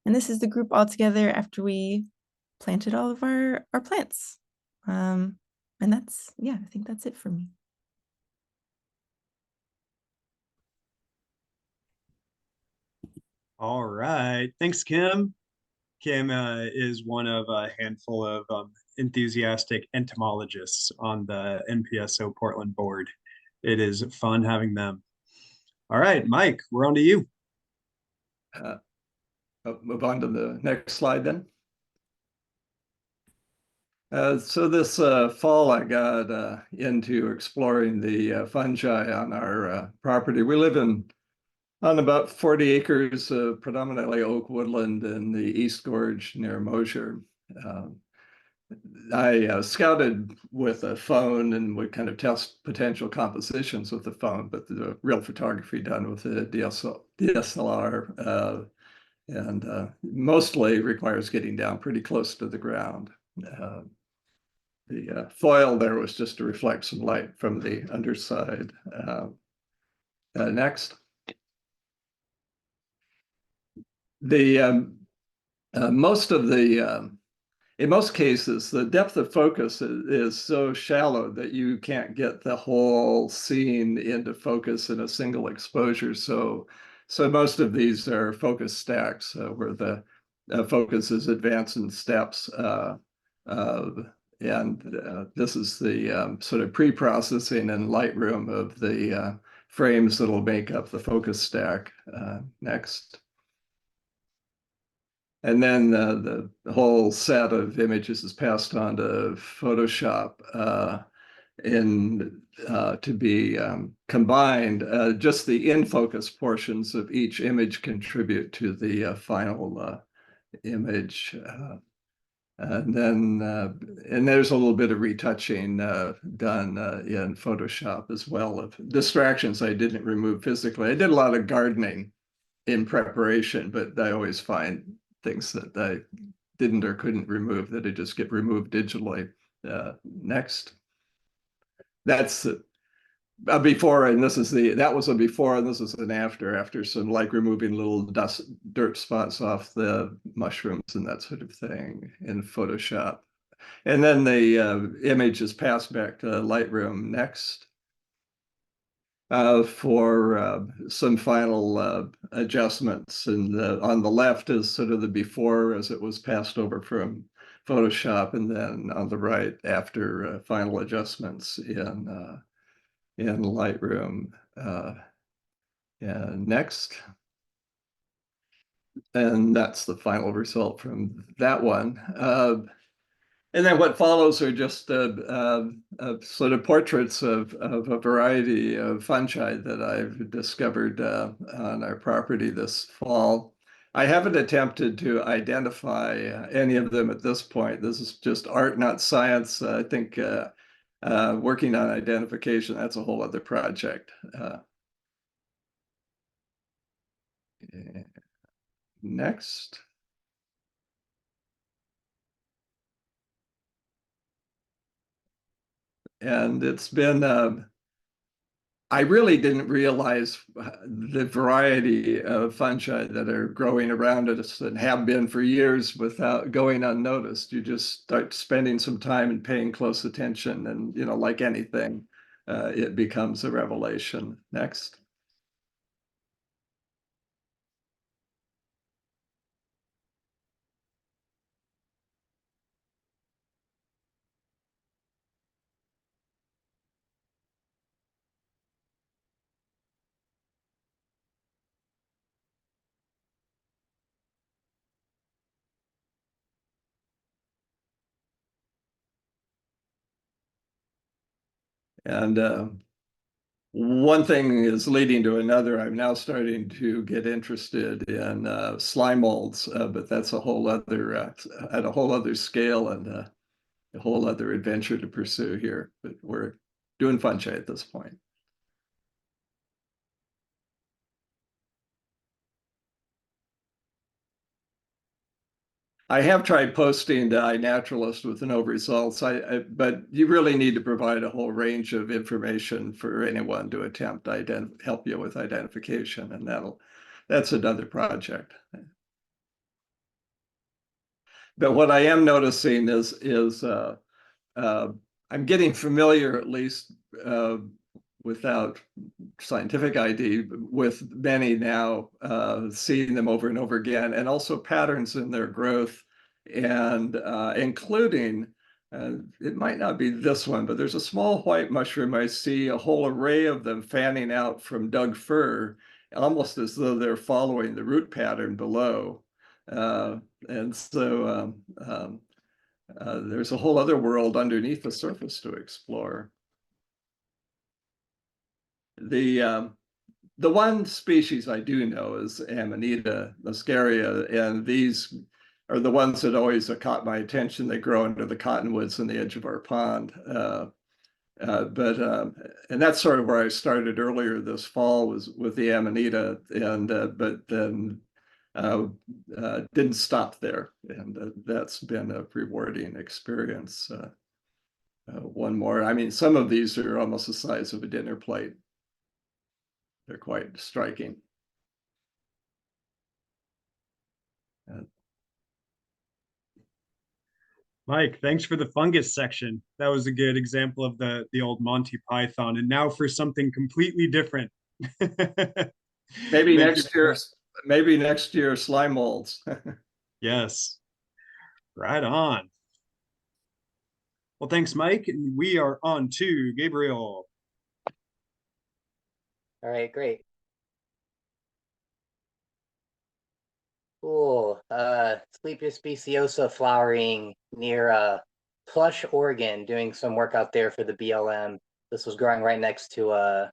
And this is the group all together after we planted all of our plants. And that's, yeah, I think that's it for me. All right. Thanks, Kim. Kim is one of a handful of enthusiastic entomologists on the NPSO Portland board. It is fun having them. All right, Mike, we're on to you. Move on to the next slide then. So this fall, I got into exploring the fungi on our property. We live on about 40 acres of predominantly oak woodland in the East Gorge near Mosher. I scouted with a phone and would kind of test potential compositions with the phone, but the real photography done with the DSLR and mostly requires getting down pretty close to the ground. The foil there was just to reflect some light from the underside. Next. In most cases, the depth of focus is so shallow that you can't get the whole scene into focus in a single exposure. So most of these are focus stacks where the focus is advanced in steps. This is the sort of pre-processing in Lightroom of the frames that'll make up the focus stack. Next. And then the whole set of images is passed on to Photoshop to be combined. Just the in-focus portions of each image contribute to the final image. And there's a little bit of retouching done in Photoshop as well of distractions I didn't remove physically. I did a lot of gardening in preparation, but I always find things that I didn't or couldn't remove that would just get removed digitally. Next. That's a before, and that was a before, and this is an after some like removing little dirt spots off the mushrooms and that sort of thing in Photoshop. And then the image is passed back to Lightroom. Next. For some final adjustments. And on the left is sort of the before as it was passed over from Photoshop, and then on the right after final adjustments in Lightroom. Next. And that's the final result from that one. And then what follows are just sort of portraits of a variety of fungi that I've discovered on our property this fall. I haven't attempted to identify any of them at this point. This is just art, not science. I think working on identification, that's a whole other project. Next. and it's been, I really didn't realize the variety of fungi that are growing around us and have been for years without going unnoticed. You just start spending some time and paying close attention, and like anything, it becomes a revelation. Next. And one thing is leading to another. I'm now starting to get interested in slime molds, but that's a whole other at a whole other scale and a whole other adventure to pursue here. But we're doing fungi at this point. I have tried posting to iNaturalist with no results. But you really need to provide a whole range of information for anyone to attempt to help you with identification, and that's another project. But what I am noticing is I'm getting familiar, at least without scientific ID, with many now, seeing them over and over again, and also patterns in their growth, and including, it might not be this one, but there's a small white mushroom. I see a whole array of them fanning out from Doug fir, almost as though they're following the root pattern below. And so there's a whole other world underneath the surface to explore. The one species I do know is Amanita muscaria, and these are the ones that always have caught my attention. They grow under the cottonwoods on the edge of our pond. And that's sort of where I started earlier this fall, was with the Amanita, and but then didn't stop there, and that's been a rewarding experience. One more. I mean, some of these are almost the size of a dinner plate. They're quite striking. Mike, thanks for the fungus section. That was a good example of the old Monty Python. And now for something completely different. Maybe next year, slime molds. Yes, right on. Well, thanks, Mike. And we are on to Gabriel. All right, great. Cool. Sleepia speciosa flowering near Plush, Oregon, doing some work out there for the BLM. This was growing right next to a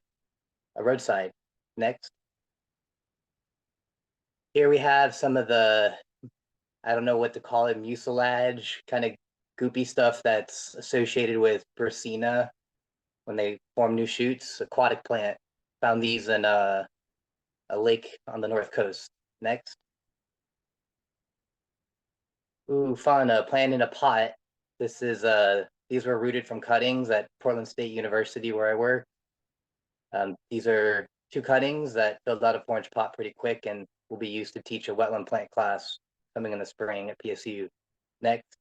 roadside. Next. Here we have some of the, I don't know what to call it, mucilage, kind of goopy stuff that's associated with Bursina when they form new shoots. Aquatic plant. Found these in a lake on the north coast. Next. Ooh, fun, a plant in a pot. This is, these were rooted from cuttings at Portland State University where I work. These are 2 cuttings that filled out a 4-inch pot pretty quick and will be used to teach a wetland plant class coming in the spring at PSU. Next.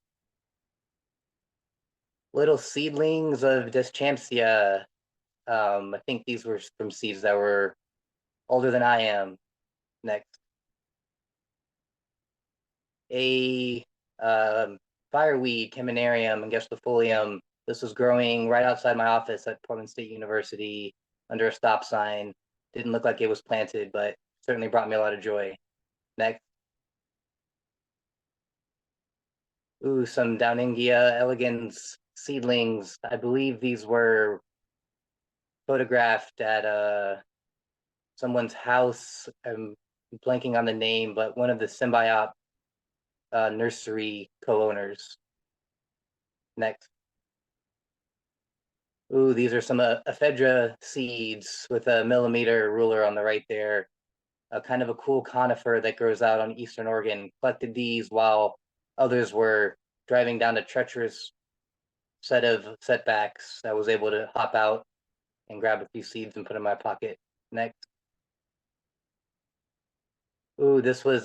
Little seedlings of Deschampsia. I think these were from seeds that were older than I am. Next. A fireweed, Caminarium, angustifolium. This was growing right outside my office at Portland State University under a stop sign. Didn't look like it was planted, but certainly brought me a lot of joy. Next. Ooh, some Downingia elegans seedlings. I believe these were photographed at someone's house. I'm blanking on the name, but one of the Symbiop nursery co-owners. Next. Ooh, these are some ephedra seeds with a millimeter ruler on the right there. Kind of a cool conifer that grows out on Eastern Oregon. Collected these while others were driving down a treacherous set of setbacks, I was able to hop out and grab a few seeds and put in my pocket. Next. Ooh, this was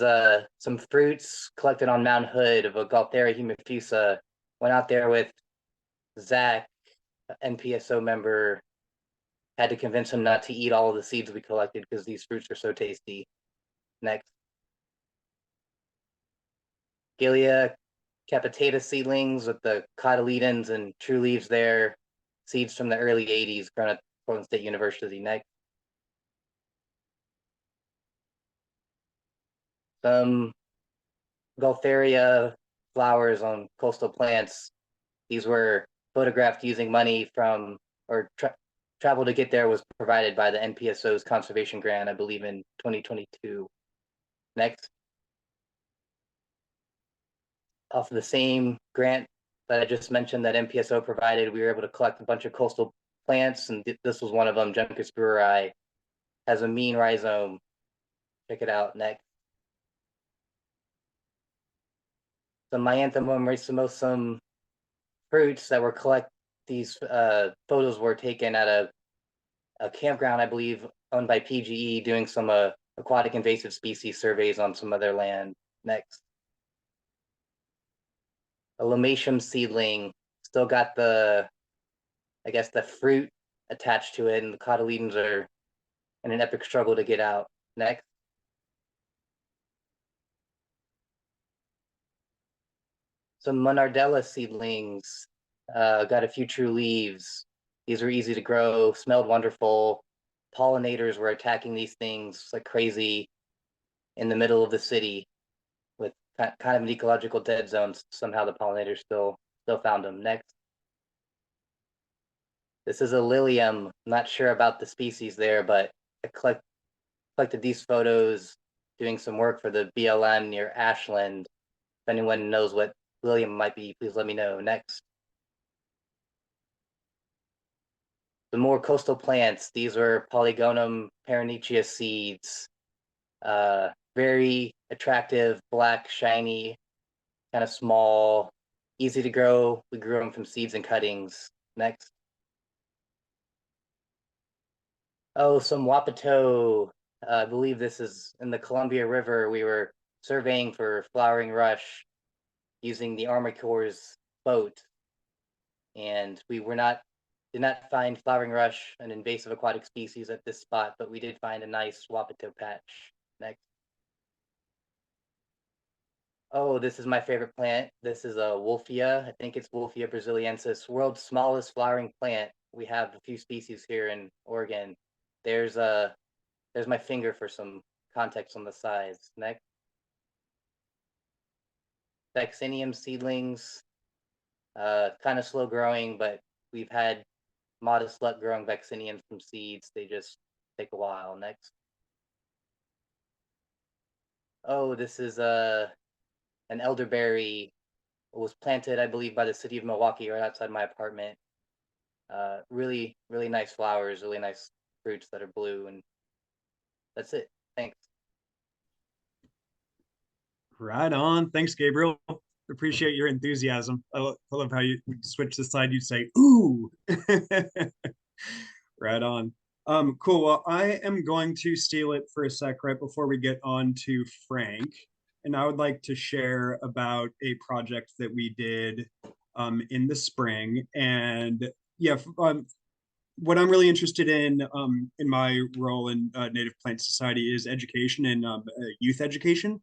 some fruits collected on Mount Hood of a Gaultheria humifusa. Went out there with Zach, NPSO member, had to convince him not to eat all of the seeds we collected because these fruits are so tasty. Next. Gilia capitata seedlings with the cotyledons and true leaves there. Seeds from the early 80s grown at Portland State University. Next. Some Gaultheria flowers on coastal plants. These were photographed using money from, or travel to get there was provided by the NPSO's conservation grant, I believe in 2022. Next. Off of the same grant that I just mentioned that NPSO provided, we were able to collect a bunch of coastal plants, and this was one of them, Juncus breweri. Has a mean rhizome. Check it out. Next. Some Myanthemum racemosum fruits that were collected. These photos were taken at a campground, I believe, owned by PGE, doing some aquatic invasive species surveys on some other land. Next. A lomatium seedling, still got the, I guess, the fruit attached to it, and the cotyledons are in an epic struggle to get out. Next. Some Monardella seedlings, got a few true leaves. These were easy to grow, smelled wonderful. Pollinators were attacking these things like crazy in the middle of the city with kind of an ecological dead zone. Somehow the pollinators still found them. Next. This is a lilium. I'm not sure about the species there, but I collected these photos doing some work for the BLM near Ashland. If anyone knows what lilium might be, please let me know. Next. The more coastal plants, these were Polygonum paranichia seeds. Very attractive, black, shiny, kind of small, easy to grow. We grew them from seeds and cuttings. Next. Oh, some Wapato. I believe this is in the Columbia River. We were surveying for flowering rush using the Army Corps' boat, and we did not find flowering rush, an invasive aquatic species, at this spot, but we did find a nice Wapato patch. Next. Oh, this is my favorite plant. This is a Wolfia. I think it's Wolfia brasiliensis, world's smallest flowering plant. We have a few species here in Oregon. There's my finger for some context on the size. Next. Vaccinium seedlings, kind of slow growing, but we've had modest luck growing vacciniums from seeds. They just take a while. Next. Oh, this is an elderberry. It was planted, I believe, by the city of Milwaukee right outside my apartment. Really, really nice flowers, really nice fruits that are blue, and that's it. Thanks. Right on. Thanks, Gabriel. Appreciate your enthusiasm. I love how you switch the slide. You say, ooh. Right on. Cool. Well, I am going to steal it for a sec right before we get on to Frank. And I would like to share about a project that we did in the spring. And yeah, what I'm really interested in my role in Native Plant Society is education and youth education.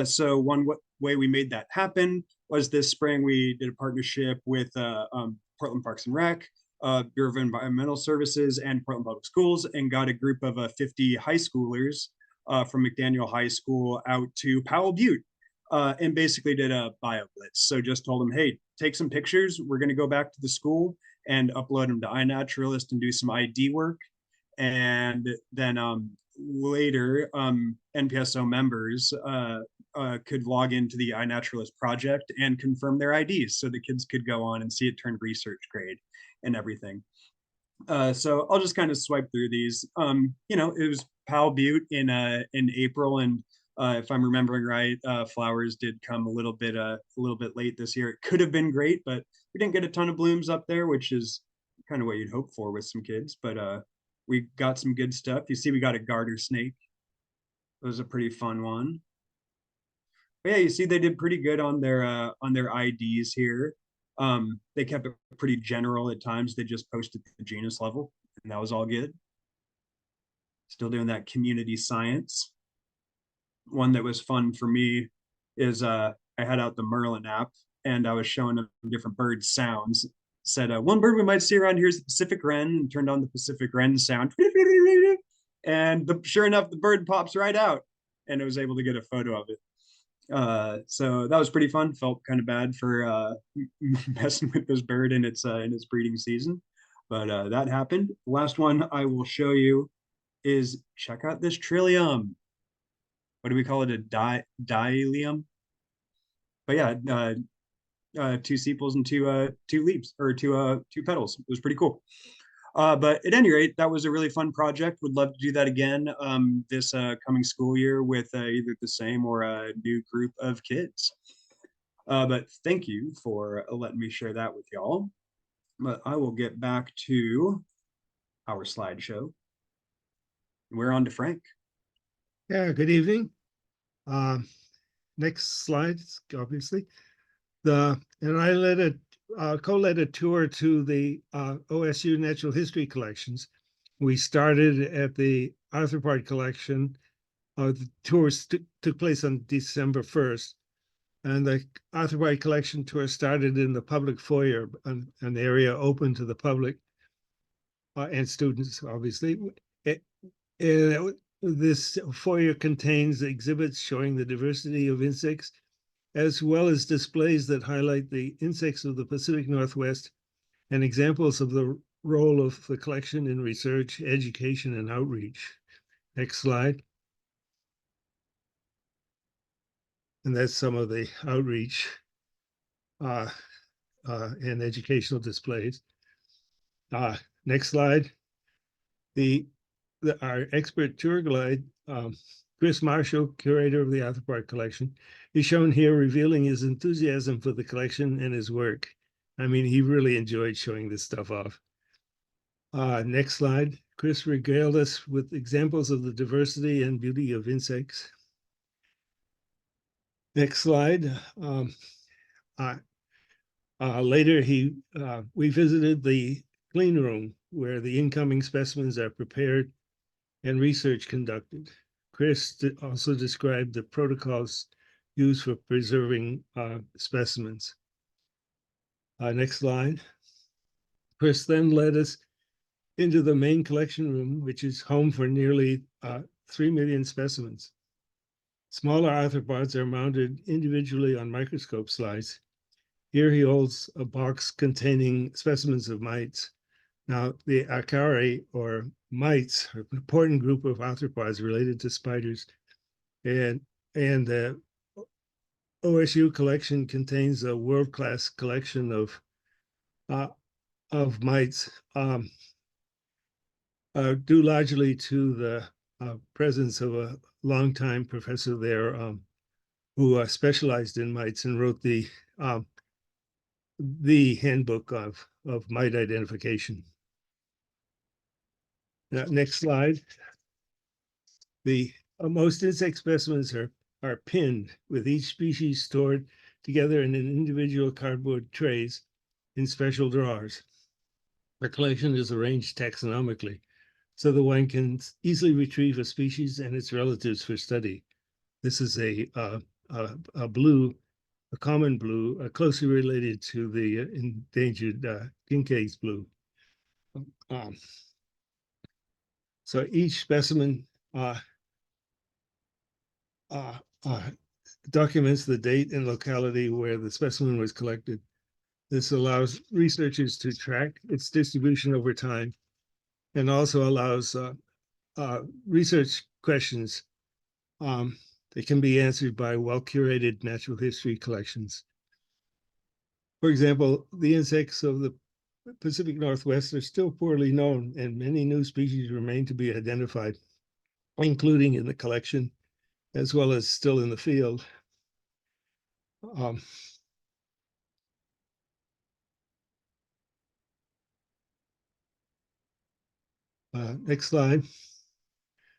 So one way we made that happen was this spring we did a partnership with Portland Parks and Rec, Bureau of Environmental Services, and Portland Public Schools, and got a group of 50 high schoolers from McDaniel High School out to Powell Butte and basically did a bio blitz. So just told them, hey, take some pictures. We're going to go back to the school and upload them to iNaturalist and do some ID work. And then later, NPSO members could log into the iNaturalist project and confirm their IDs so the kids could go on and see it turn research grade and everything. So I'll just kind of swipe through these. You know, it was Powell Butte in April, and If I'm remembering right, flowers did come a little bit late this year. It could have been great, but we didn't get a ton of blooms up there, which is kind of what you'd hope for with some kids. But we got some good stuff. You see, we got a garter snake. It was a pretty fun one. But yeah, you see, they did pretty good on their IDs here. They kept it pretty general at times. They just posted the genus level, and that was all good. Still doing that community science. One that was fun for me is I had out the Merlin app and I was showing them different bird sounds. Said one bird we might see around here is the Pacific wren, and turned on the Pacific wren sound. And sure enough, the bird pops right out, and I was able to get a photo of it. So that was pretty fun. Felt kind of bad for messing with this bird in its breeding season, but that happened. Last one I will show you is, check out this trillium. What do we call it? A dialium? But yeah, two sepals and two leaves, or two petals. It was pretty cool. But at any rate, that was a really fun project. Would love to do that again this coming school year with either the same or a new group of kids. But thank you for letting me share that with y'all. But I will get back to our slideshow. We're on to Frank. Yeah, good evening. Next slide, obviously. And I co-led a tour to the OSU Natural History Collections. We started at the Arthropod collection. The tours took place on December 1st. And the Arthropod collection tour started in the public foyer, an area open to the public and students, obviously. This foyer contains exhibits showing the diversity of insects, as well as displays that highlight the insects of the Pacific Northwest and examples of the role of the collection in research, education, and outreach. Next slide. And that's some of the outreach and educational displays. Next slide. Our expert tour guide, Chris Marshall, curator of the Arthropod collection, is shown here revealing his enthusiasm for the collection and his work. I mean, he really enjoyed showing this stuff off. Next slide. Chris regaled us with examples of the diversity and beauty of insects. Next slide. Later, we visited the clean room where the incoming specimens are prepared and research conducted. Chris also described the protocols used for preserving specimens. Next slide. Chris then led us into the main collection room, which is home for nearly 3 million specimens. Smaller arthropods are mounted individually on microscope slides. Here he holds a box containing specimens of mites. Now, the Acari, or mites, are an important group of arthropods related to spiders, and the OSU collection contains a world-class collection of mites, due largely to the presence of a longtime professor there who specialized in mites and wrote the handbook of mite identification. Next slide. The most insect specimens are pinned, with each species stored together in individual cardboard trays in special drawers. The collection is arranged taxonomically, so that one can easily retrieve a species and its relatives for study. This is a common blue, closely related to the endangered Kincaid's blue. So each specimen documents the date and locality where the specimen was collected. This allows researchers to track its distribution over time, and also allows research questions that can be answered by well-curated natural history collections. For example, the insects of the Pacific Northwest are still poorly known, and many new species remain to be identified, including in the collection as well as still in the field. Next slide.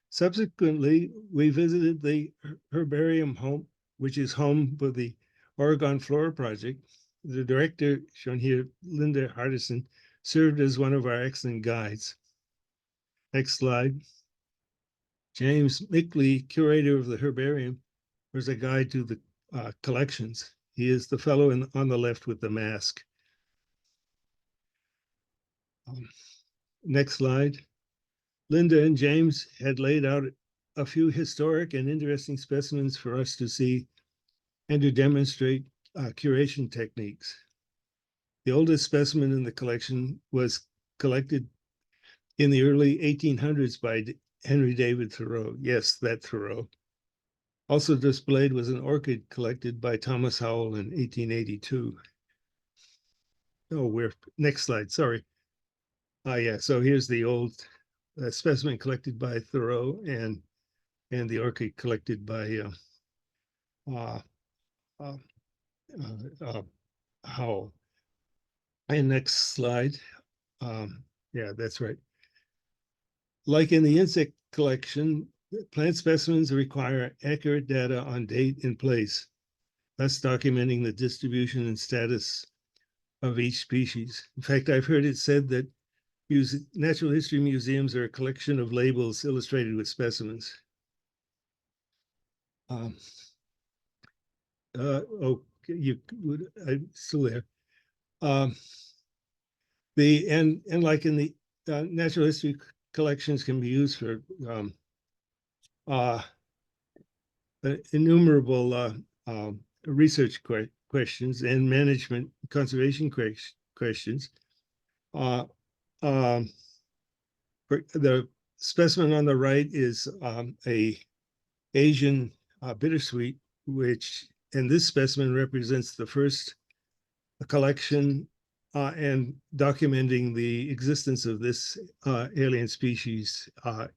Subsequently, we visited the herbarium home, which is home for the Oregon Flora Project. The director, shown here, Linda Hardison, served as one of our excellent guides. Next slide. James Mickley, curator of the herbarium, was a guide to the collections. He is the fellow on the left with the mask. Next slide. Linda and James had laid out a few historic and interesting specimens for us to see and to demonstrate curation techniques. The oldest specimen in the collection was collected in the early 1800s by Henry David Thoreau. Yes, that Thoreau. Also displayed was an orchid collected by Thomas Howell in 1882. Oh, next slide, sorry. Yeah, so here's the old specimen collected by Thoreau and the orchid collected by Howell. And next slide. Yeah, that's right. Like in the insect collection, plant specimens require accurate data on date and place, thus documenting the distribution and status of each species. In fact, I've heard it said that natural history museums are a collection of labels illustrated with specimens. I'm still there. And like in the natural history collections can be used for innumerable research questions and management conservation questions. The specimen on the right is a Asian bittersweet, and this specimen represents the first collection and documenting the existence of this alien species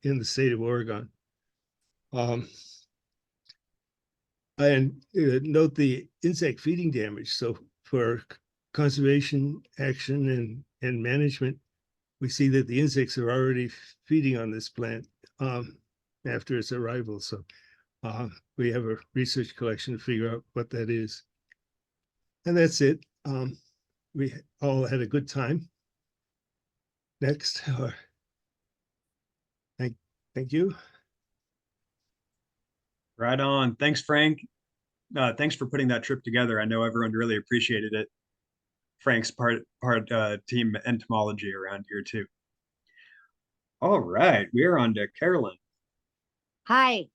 in the state of Oregon. And note the insect feeding damage. So for conservation action and management, we see that the insects are already feeding on this plant after its arrival. So we have a research collection to figure out what that is. And that's it. We all had a good time. Next. Thank you. Right on. Thanks, Frank. Thanks for putting that trip together. I know everyone really appreciated it. Frank's part team entomology around here too. All right, we are on to Carolyn. Hi.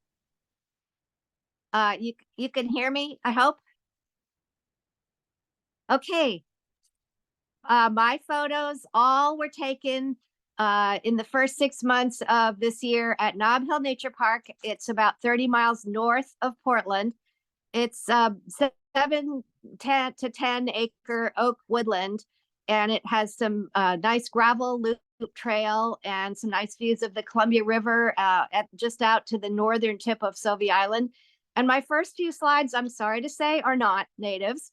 You can hear me, I hope. Okay. My photos all were taken in the first 6 months of this year at Nob Hill Nature Park. It's about 30 miles north of Portland. It's 7 to 10 acre oak woodland, and it has some nice gravel loop trail and some nice views of the Columbia River just out to the northern tip of Sauvie Island. And my first few slides, I'm sorry to say, are not natives.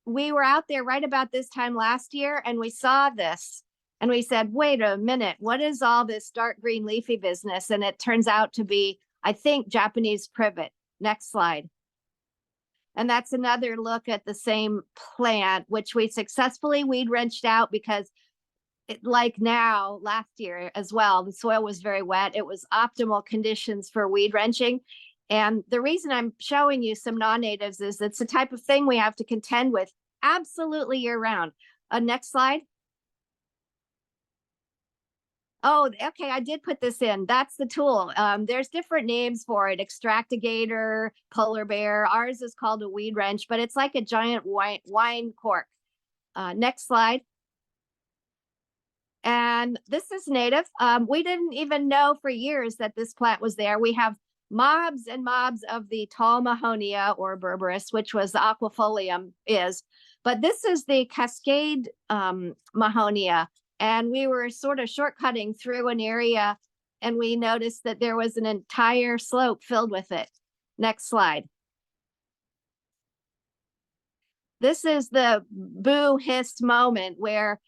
We were out there right about this time last year, and we saw this. And we said, wait a minute, what is all this dark green leafy business? And it turns out to be, I think, Japanese privet. Next slide. And that's another look at the same plant, which we successfully weed wrenched out because like now, last year as well, the soil was very wet. It was optimal conditions for weed wrenching. And the reason I'm showing you some non-natives is it's the type of thing we have to contend with absolutely year round. Next slide. Oh, okay, I did put this in. That's the tool. There's different names for it. Extractigator, polar bear. Ours is called a weed wrench, but it's like a giant wine cork. Next slide. And this is native. We didn't even know for years that this plant was there. We have mobs and mobs of the tall Mahonia or berberis, which was the aquifolium is. But this is the Cascade Mahonia. And we were sort of shortcutting through an area and we noticed that there was an entire slope filled with it. Next slide. This is the boo hissed moment where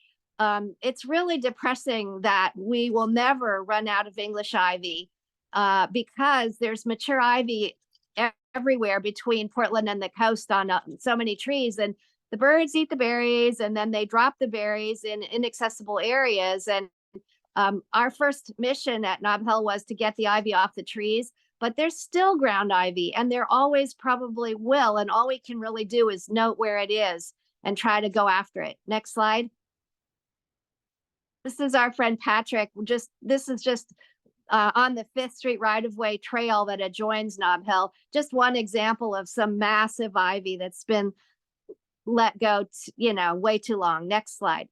it's really depressing that we will never run out of English ivy because there's mature ivy everywhere between Portland and the coast on so many trees, and the birds eat the berries and then they drop the berries in inaccessible areas. And our first mission at Nob Hill was to get the ivy off the trees, but there's still ground ivy and there always probably will. And all we can really do is note where it is and try to go after it. Next slide. This is our friend Patrick. This is just on the 5th Street right-of-way trail that adjoins Nob Hill. Just one example of some massive ivy that's been let go, way too long. Next slide.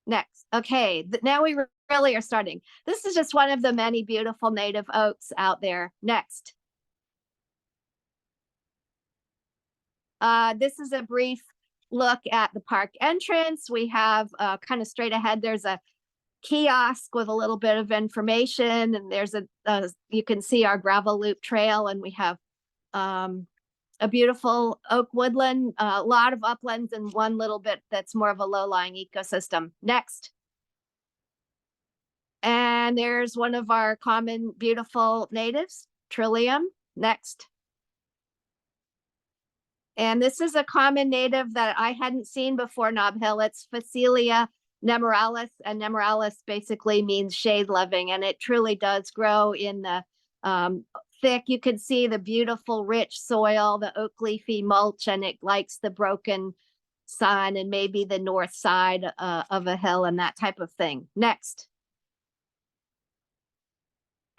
Next. Okay, now we really are starting. This is just one of the many beautiful native oaks out there. Next. This is a brief look at the park entrance. We have kind of straight ahead, there's a kiosk with a little bit of information, and there's you can see our gravel loop trail, and we have a beautiful oak woodland, a lot of uplands, and one little bit that's more of a low-lying ecosystem. Next. And there's one of our common beautiful natives, Trillium. Next. And this is a common native that I hadn't seen before Nob Hill. It's Phacelia nemoralis, and nemoralis basically means shade loving, and it truly does grow in the thick. You can see the beautiful rich soil, the oak leafy mulch, and it likes the broken sun and maybe the north side of a hill and that type of thing. Next.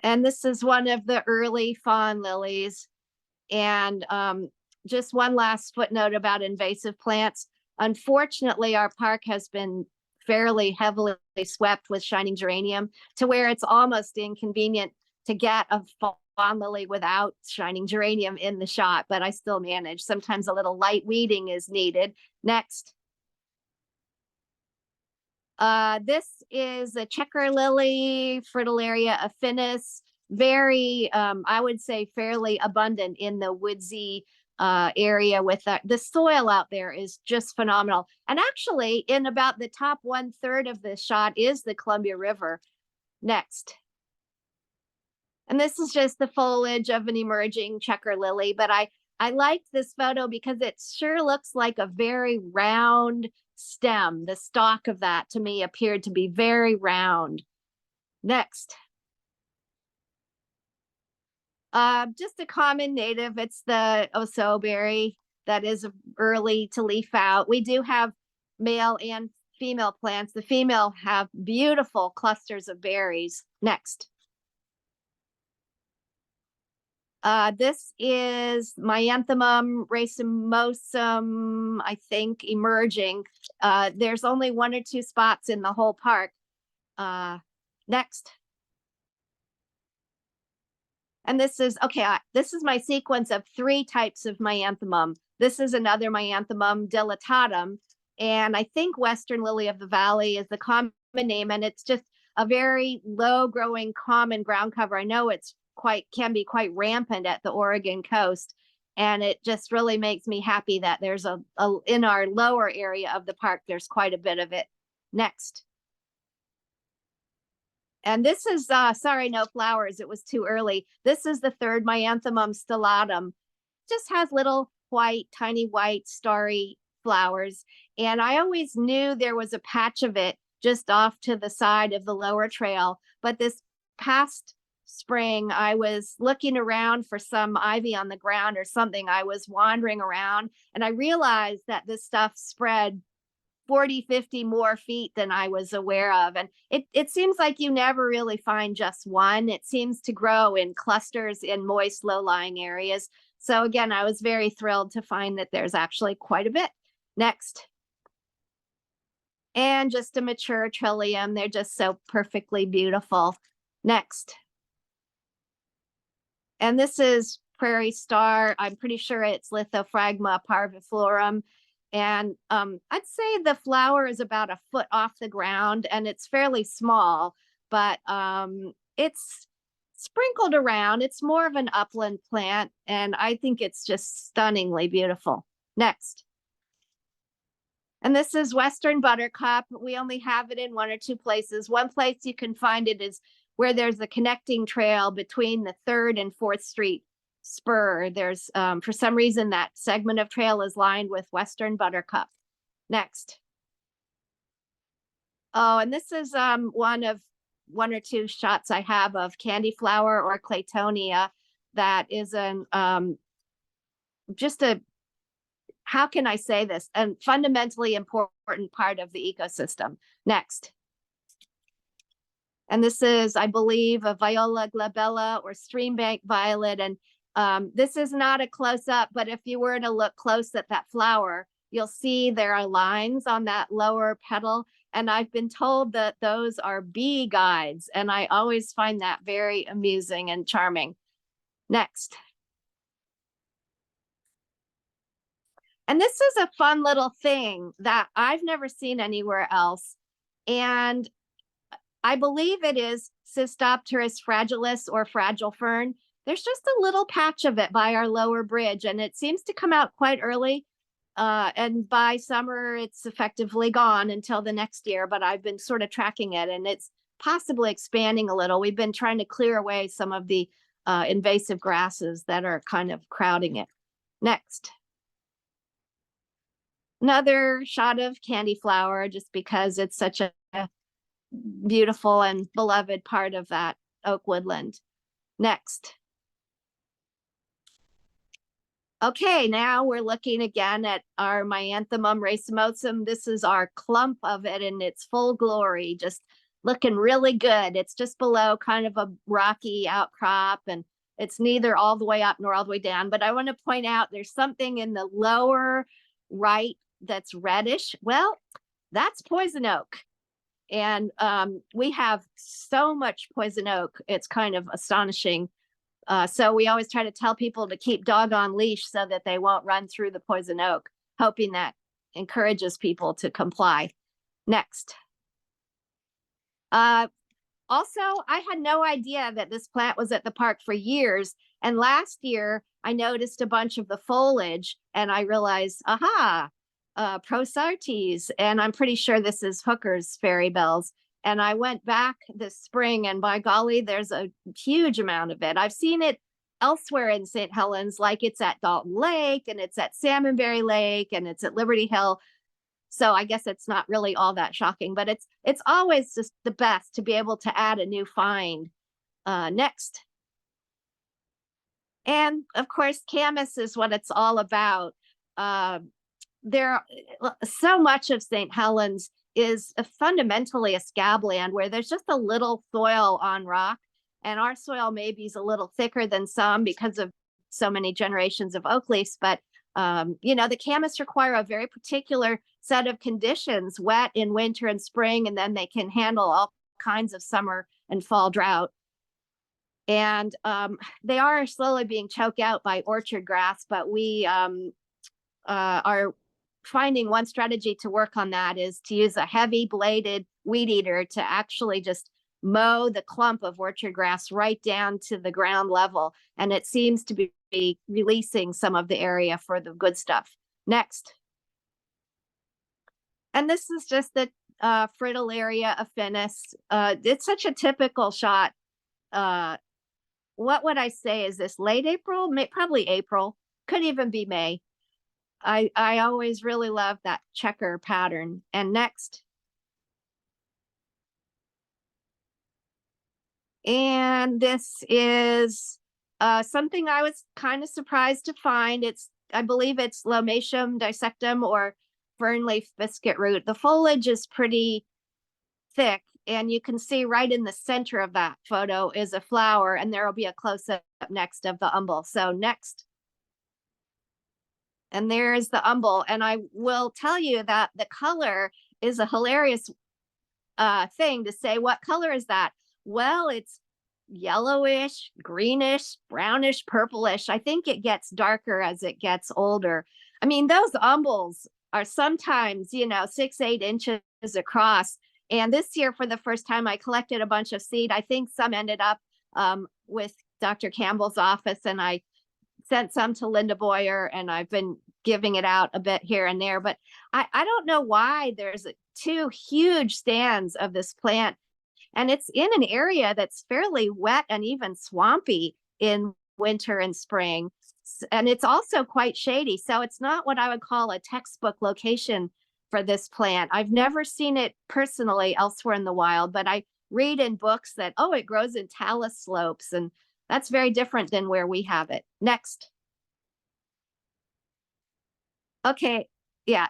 And this is one of the early fawn lilies. And just one last footnote about invasive plants. Unfortunately, our park has been fairly heavily swept with shining geranium to where it's almost inconvenient to get a fawn lily without shining geranium in the shot, but I still manage. Sometimes a little light weeding is needed. Next. This is a checker lily, Fritillaria affinis, very, I would say fairly abundant in the woodsy area with the soil out there is just phenomenal. And actually in about the top 1/3 of this shot is the Columbia River. Next. And this is just the foliage of an emerging checker lily, but I liked this photo because it sure looks like a very round stem. The stalk of that to me appeared to be very round. Next. Just a common native, it's the osoberry that is early to leaf out. We do have male and female plants. The female have beautiful clusters of berries. Next. This is Myanthemum racemosum, I think, emerging. There's only 1 or 2 spots in the whole park. Next. And this is, okay, this is my sequence of 3 types of Myanthemum. This is another Myanthemum dilatatum. And I think Western Lily of the Valley is the common name, and it's just a very low growing common ground cover. I know it's can be quite rampant at the Oregon coast. And it just really makes me happy that there's in our lower area of the park, there's quite a bit of it. Next. And this is, sorry, no flowers. It was too early. This is the 3rd Myanthemum stellatum. Just has little white, tiny white, starry flowers. And I always knew there was a patch of it just off to the side of the lower trail. But this past spring, I was looking around for some ivy on the ground or something. I was wandering around and I realized that this stuff spread 40, 50 more feet than I was aware of. And it seems like you never really find just one. It seems to grow in clusters in moist, low-lying areas. So again, I was very thrilled to find that there's actually quite a bit. Next. And just a mature trillium. They're just so perfectly beautiful. Next. And this is Prairie Star. I'm pretty sure it's Lithophragma parviflorum. And I'd say the flower is about a foot off the ground and it's fairly small, but it's sprinkled around. It's more of an upland plant, and I think it's just stunningly beautiful. Next. And this is Western Buttercup. We only have it in 1 or 2 places. One place you can find it is where there's a connecting trail between the 3rd and 4th Street spur. There's, for some reason, that segment of trail is lined with Western Buttercup. Next. Oh, and this is one of 1 or 2 shots I have of candyflower or Claytonia. That is an just a, how can I say this? A fundamentally important part of the ecosystem. Next. And this is, I believe, a Viola glabella or streambank violet. And this is not a close-up, but if you were to look close at that flower, you'll see there are lines on that lower petal. And I've been told that those are bee guides. And I always find that very amusing and charming. Next. And this is a fun little thing that I've never seen anywhere else. And I believe it is Cystopteris fragilis or fragile fern. There's just a little patch of it by our lower bridge, and it seems to come out quite early. And by summer, it's effectively gone until the next year, but I've been sort of tracking it, and it's possibly expanding a little. We've been trying to clear away some of the invasive grasses that are kind of crowding it. Next. Another shot of candyflower, just because it's such a beautiful and beloved part of that oak woodland. Next. Okay, now we're looking again at our Myanthemum racemosum. This is our clump of it in its full glory, just looking really good. It's just below kind of a rocky outcrop, and it's neither all the way up nor all the way down. But I want to point out there's something in the lower right that's reddish. Well, that's poison oak. And we have so much poison oak, it's kind of astonishing. So we always try to tell people to keep dog on leash so that they won't run through the poison oak, hoping that encourages people to comply. Next. Also, I had no idea that this plant was at the park for years. And last year, I noticed a bunch of the foliage and I realized, aha, Prosartes, and I'm pretty sure this is Hooker's fairy bells. And I went back this spring, and by golly, there's a huge amount of it. I've seen it elsewhere in St. Helens, like it's at Dalton Lake, and it's at Salmonberry Lake, and it's at Liberty Hill. So I guess it's not really all that shocking, but it's always just the best to be able to add a new find. Next. And of course, camas is what it's all about. There, so much of St. Helens is fundamentally a scabland where there's just a little soil on rock, and our soil maybe is a little thicker than some because of so many generations of oak leaves. But you know, the camas require a very particular set of conditions, wet in winter and spring, and then they can handle all kinds of summer and fall drought. And they are slowly being choked out by orchard grass, but we are finding one strategy to work on that is to use a heavy bladed weed eater to actually just mow the clump of orchard grass right down to the ground level. And it seems to be releasing some of the area for the good stuff. Next. And this is just the Fritillaria affinis. It's such a typical shot. What would I say? Is this late April? Probably April. Could even be May. I always really love that checker pattern. And next. And this is something I was kind of surprised to find. I believe it's Lomatium dissectum or fernleaf biscuit root. The foliage is pretty thick, and you can see right in the center of that photo is a flower, and there will be a close-up next of the umbel. So next. And there's the umbel. And I will tell you that the color is a hilarious thing to say. What color is that? Well, it's yellowish, greenish, brownish, purplish. I think it gets darker as it gets older. I mean, those umbels are sometimes, 6, 8 inches across. And this year, for the first time, I collected a bunch of seed. I think some ended up with Dr. Campbell's office, and I sent some to Linda Boyer, and I've been giving it out a bit here and there. But I don't know why there's 2 huge stands of this plant, and it's in an area that's fairly wet and even swampy in winter and spring. And it's also quite shady. So it's not what I would call a textbook location for this plant. I've never seen it personally elsewhere in the wild, but I read in books that, it grows in talus slopes, and that's very different than where we have it. Next. Okay, yeah,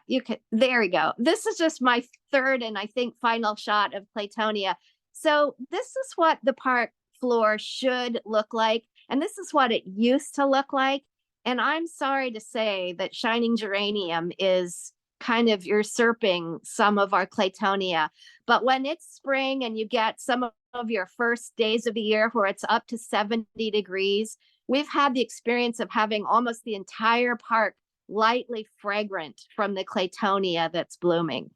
there we go. This is just my third and I think final shot of Claytonia. So this is what the park floor should look like, and this is what it used to look like. And I'm sorry to say that shining geranium is kind of usurping some of our Claytonia. But when it's spring and you get some of your first days of the year where it's up to 70 degrees, we've had the experience of having almost the entire park lightly fragrant from the Claytonia that's blooming.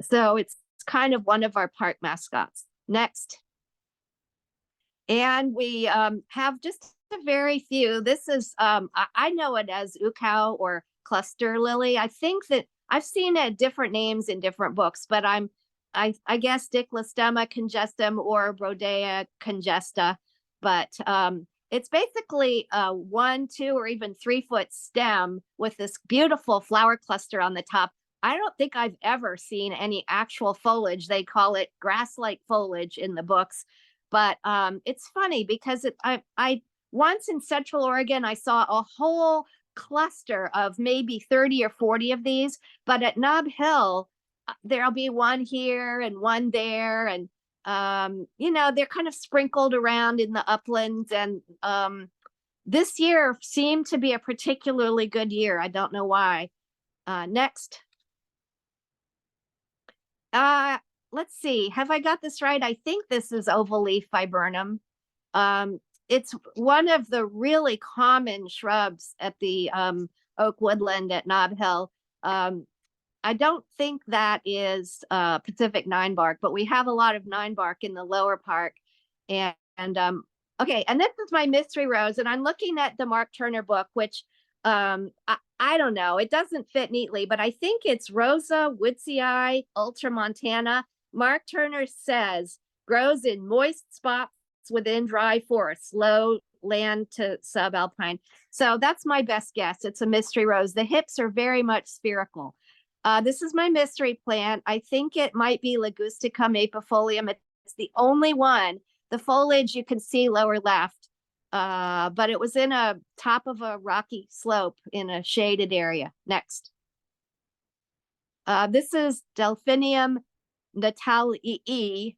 So it's kind of one of our park mascots. Next. And we have just a very few. This is, I know it as ukau or cluster lily. I think that I've seen it different names in different books, but I guess Diclostema congestum or Brodea congesta. But it's basically a 1, 2, or even 3 foot stem with this beautiful flower cluster on the top. I don't think I've ever seen any actual foliage. They call it grass-like foliage in the books. But it's funny because I once in Central Oregon, I saw a whole cluster of maybe 30 or 40 of these. But at Nob Hill, there'll be one here and one there. And, they're kind of sprinkled around in the uplands. And this year seemed to be a particularly good year. I don't know why. Next. Let's see. Have I got this right? I think this is oval leaf viburnum. It's one of the really common shrubs at the oak woodland at Nob Hill. I don't think that is Pacific 9-bark, but we have a lot of 9-bark in the lower park. Okay, and this is my mystery rose, and I'm looking at the Mark Turner book, which I don't know, it doesn't fit neatly, but I think it's Rosa woodsii ultramontana. Mark Turner says grows in moist spots within dry forests, low land to subalpine. So that's my best guess. It's a mystery rose. The hips are very much spherical. This is my mystery plant. I think it might be Ligustica mapifolium. It's the only one. The foliage you can see lower left, but it was in a top of a rocky slope in a shaded area. Next. This is Delphinium natalii,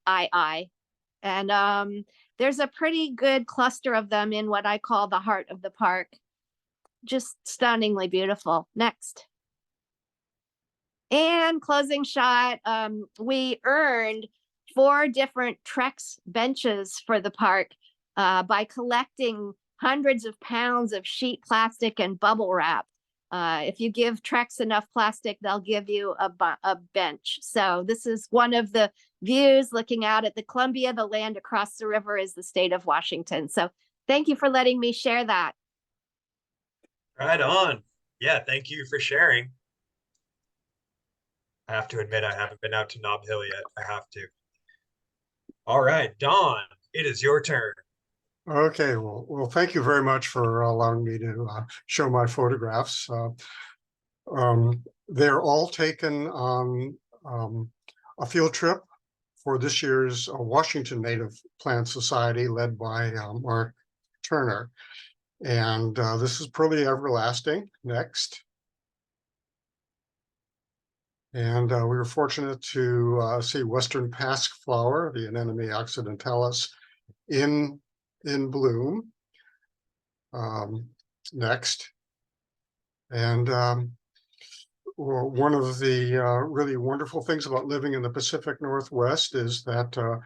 and there's a pretty good cluster of them in what I call the heart of the park. Just stunningly beautiful. Next. And closing shot, we earned 4 different Trex benches for the park by collecting hundreds of pounds of sheet plastic and bubble wrap. If you give Trex enough plastic, they'll give you a bench. So this is one of the views looking out at the Columbia. The land across the river is the state of Washington. So thank you for letting me share that. Right on. Yeah, thank you for sharing. I have to admit, I haven't been out to Nob Hill yet. I have to. All right, Dawn, it is your turn. Okay, well, thank you very much for allowing me to show my photographs. They're all taken on a field trip for this year's Washington Native Plant Society led by Mark Turner. And this is Pearly Everlasting. Next. And we were fortunate to see Western Pasque flower, the Anemone occidentalis, in bloom. Next. And one of the really wonderful things about living in the Pacific Northwest is that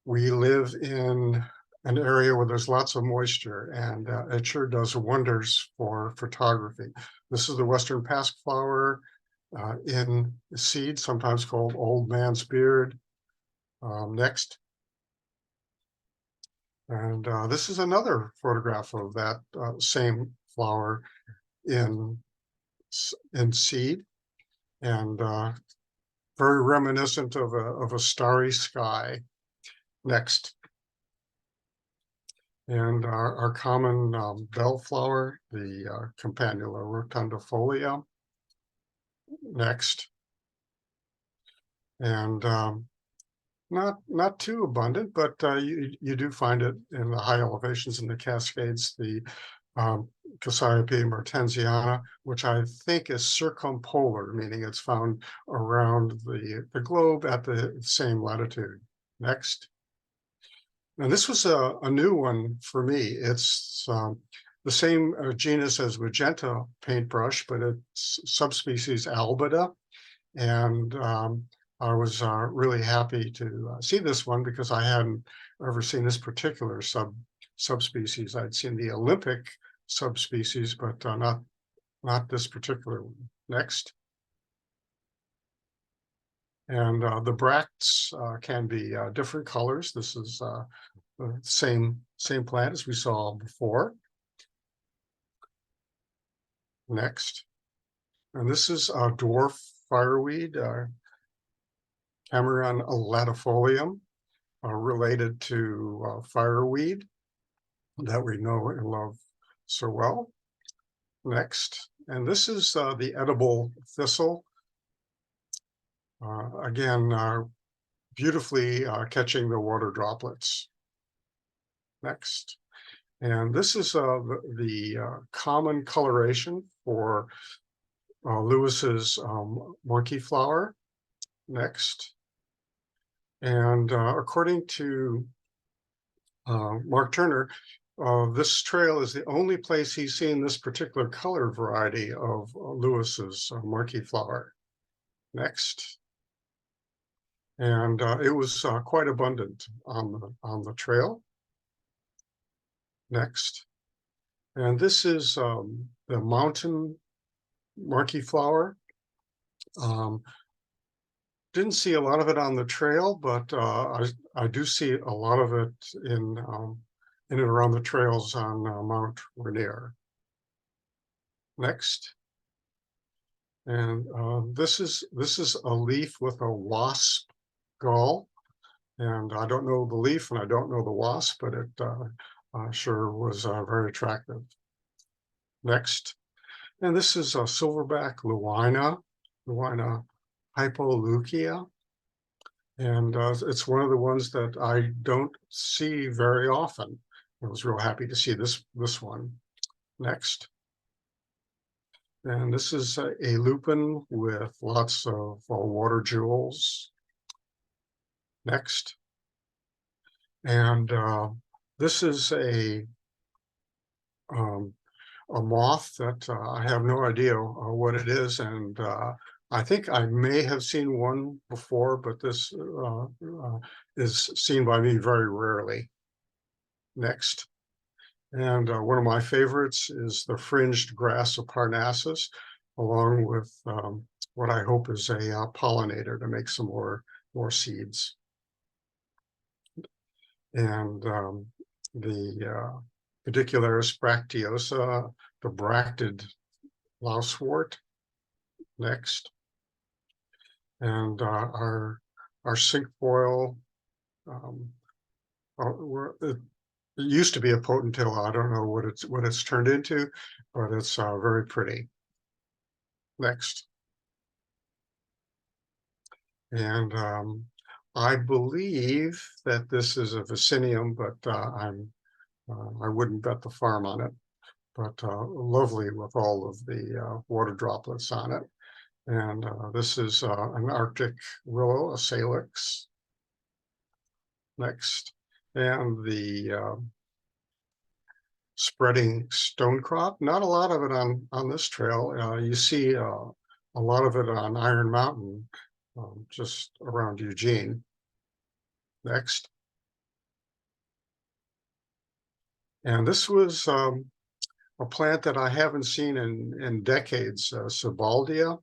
we live in an area where there's lots of moisture, and it sure does wonders for photography. This is the Western Pasque flower in seed, sometimes called old man's beard. Next. And this is another photograph of that same flower in seed, and very reminiscent of a starry sky. Next. And our common bellflower, the Campanula rotundifolia. Next. And not too abundant, but you do find it in the high elevations in the Cascades, the Cassiope mertensiana, which I think is circumpolar, meaning it's found around the globe at the same latitude. Next. And this was a new one for me. It's the same genus as magenta paintbrush, but it's subspecies albida. And I was really happy to see this one because I hadn't ever seen this particular subspecies. I'd seen the Olympic subspecies, but not this particular one. Next. And the bracts can be different colors. This is the same plant as we saw before. Next. And this is a dwarf fireweed, Cameron latifolium, related to fireweed that we know and love so well. Next. And this is the edible thistle. Again, beautifully catching the water droplets. Next. And this is the common coloration for Lewis's monkey flower. Next. And according to Mark Turner, this trail is the only place he's seen this particular color variety of Lewis's monkey flower. Next. And it was quite abundant on the trail. Next. And this is the mountain marquee flower. Didn't see a lot of it on the trail, but I do see a lot of it in and around the trails on Mount Rainier. Next. And this is a leaf with a wasp gall, and I don't know the leaf and I don't know the wasp, but it sure was very attractive. Next. And this is a silverback Luina hypoleucia. And it's one of the ones that I don't see very often. I was real happy to see this one. Next. And this is a lupin with lots of water jewels. Next. And this is a moth that I have no idea what it is, and I think I may have seen one before, but this is seen by me very rarely. Next. And one of my favorites is the fringed grass of Parnassus, along with what I hope is a pollinator to make some more seeds. And the Pedicularis bracteosa, the bracted lousewort. Next. And our cinquefoil, it used to be a potentilla. I don't know what it's turned into, but it's very pretty. Next. And I believe that this is a Vicinium, but I wouldn't bet the farm on it. But lovely with all of the water droplets on it. And this is an Arctic willow, a salix. Next. And the spreading stonecrop. Not a lot of it on this trail. You see a lot of it on Iron Mountain, just around Eugene. Next. And this was a plant that I haven't seen in decades, Sebaldia.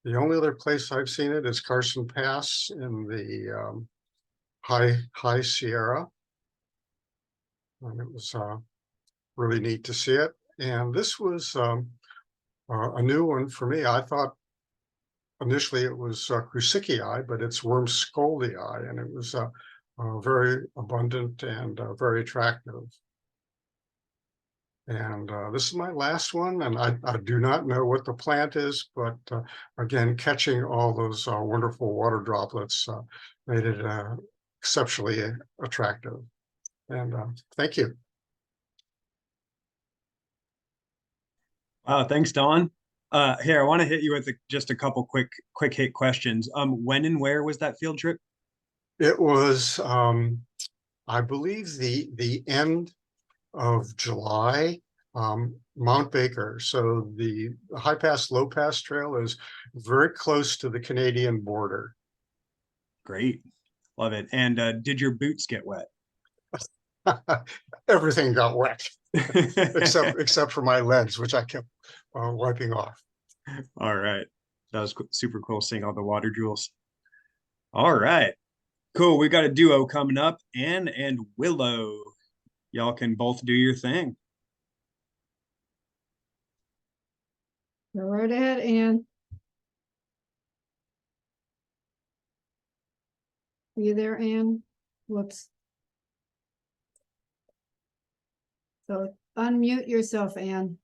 The only other place I've seen it is Carson Pass in the High Sierra. And it was really neat to see it. And this was a new one for me. I thought initially it was Crucicii, but it's Worm scoldii, and it was very abundant and very attractive. And this is my last one, and I do not know what the plant is, but again, catching all those wonderful water droplets made it exceptionally attractive. And thank you. Thanks, Don. Here, I want to hit you with just a couple quick hit questions. When and where was that field trip? It was, I believe, the end of July, Mount Baker. So the High Pass, Low Pass Trail is very close to the Canadian border. Great. Love it. And did your boots get wet? Everything got wet, except for my legs, which I kept wiping off. All right. That was super cool seeing all the water jewels. All right. Cool. We got a duo coming up, Ann and Willow. Y'all can both do your thing. Go right ahead, Ann. Are you there, Ann? Whoops. So unmute yourself, Ann.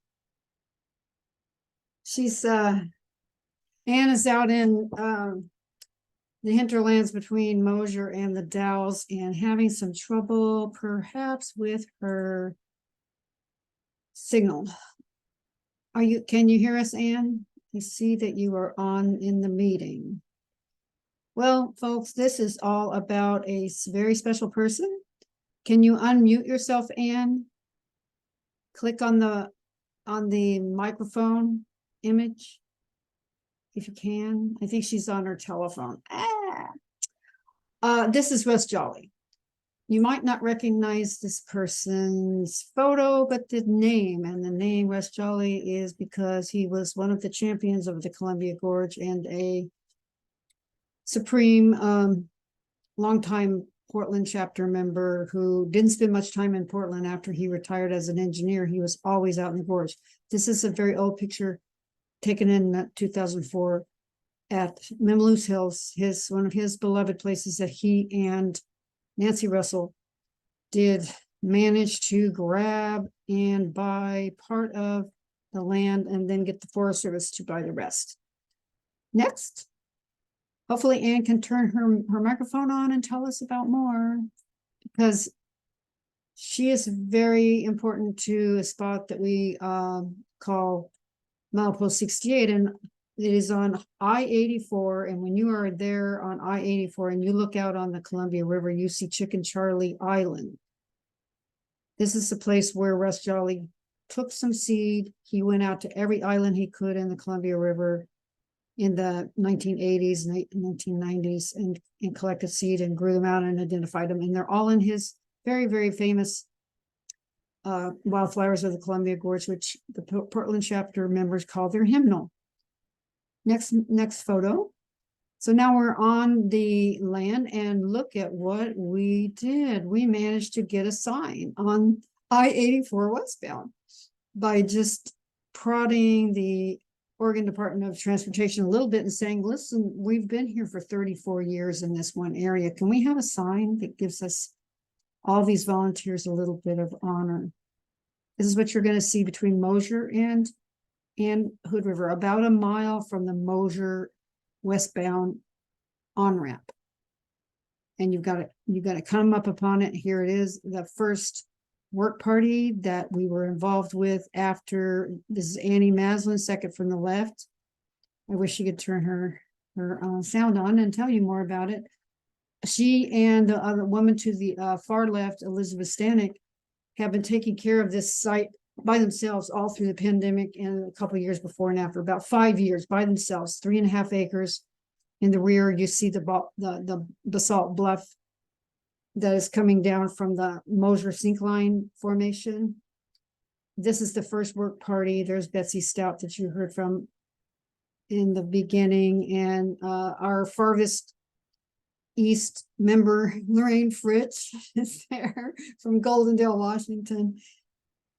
She's Ann is out in the hinterlands between Mosier and the Dalles and having some trouble perhaps with her signal. Can you hear us, Ann? I see that you are on in the meeting. Well, folks, this is all about a very special person. Can you unmute yourself, Ann? Click on the microphone image, if you can. I think she's on her telephone. This is Wes Jolly. You might not recognize this person's photo, but the name Wes Jolly is because he was one of the champions of the Columbia Gorge and a supreme longtime Portland chapter member who didn't spend much time in Portland after he retired as an engineer. He was always out in the gorge. This is a very old picture taken in 2004 at Mimaloose Hills, one of his beloved places that he and Nancy Russell did manage to grab and buy part of the land and then get the Forest Service to buy the rest. Next. Hopefully Ann can turn her microphone on and tell us about more, because she is very important to a spot that we call Milepost 68, and it is on I-84. And when you are there on I-84 and you look out on the Columbia River, you see Chicken Charlie Island. This is the place where Russ Jolly took some seed. He went out to every island he could in the Columbia River in the 1980s and 1990s and collected seed and grew them out and identified them. And they're all in his very, very famous Wildflowers of the Columbia Gorge, which the Portland chapter members call their hymnal. Next photo. So now we're on the land and look at what we did. We managed to get a sign on I-84 westbound by just prodding the Oregon Department of Transportation a little bit and saying, listen, we've been here for 34 years in this one area. Can we have a sign that gives us all these volunteers a little bit of honor? This is what you're going to see between Mosier and Hood River, about a mile from the Mosier westbound on-ramp. And you've got to come up upon it. Here it is, the first work party that we were involved with after. This is Annie Maslen, second from the left. I wish she could turn her sound on and tell you more about it. She and the other woman to the far left, Elizabeth Stanek, have been taking care of this site by themselves all through the pandemic and a couple of years before and after, about 5 years by themselves, 3.5 acres. In the rear, you see the basalt bluff that is coming down from the Mosier Syncline formation. This is the first work party. There's Betsy Stout that you heard from. in the beginning, and our farthest east member, Lorraine Fritz, is there from Goldendale, Washington.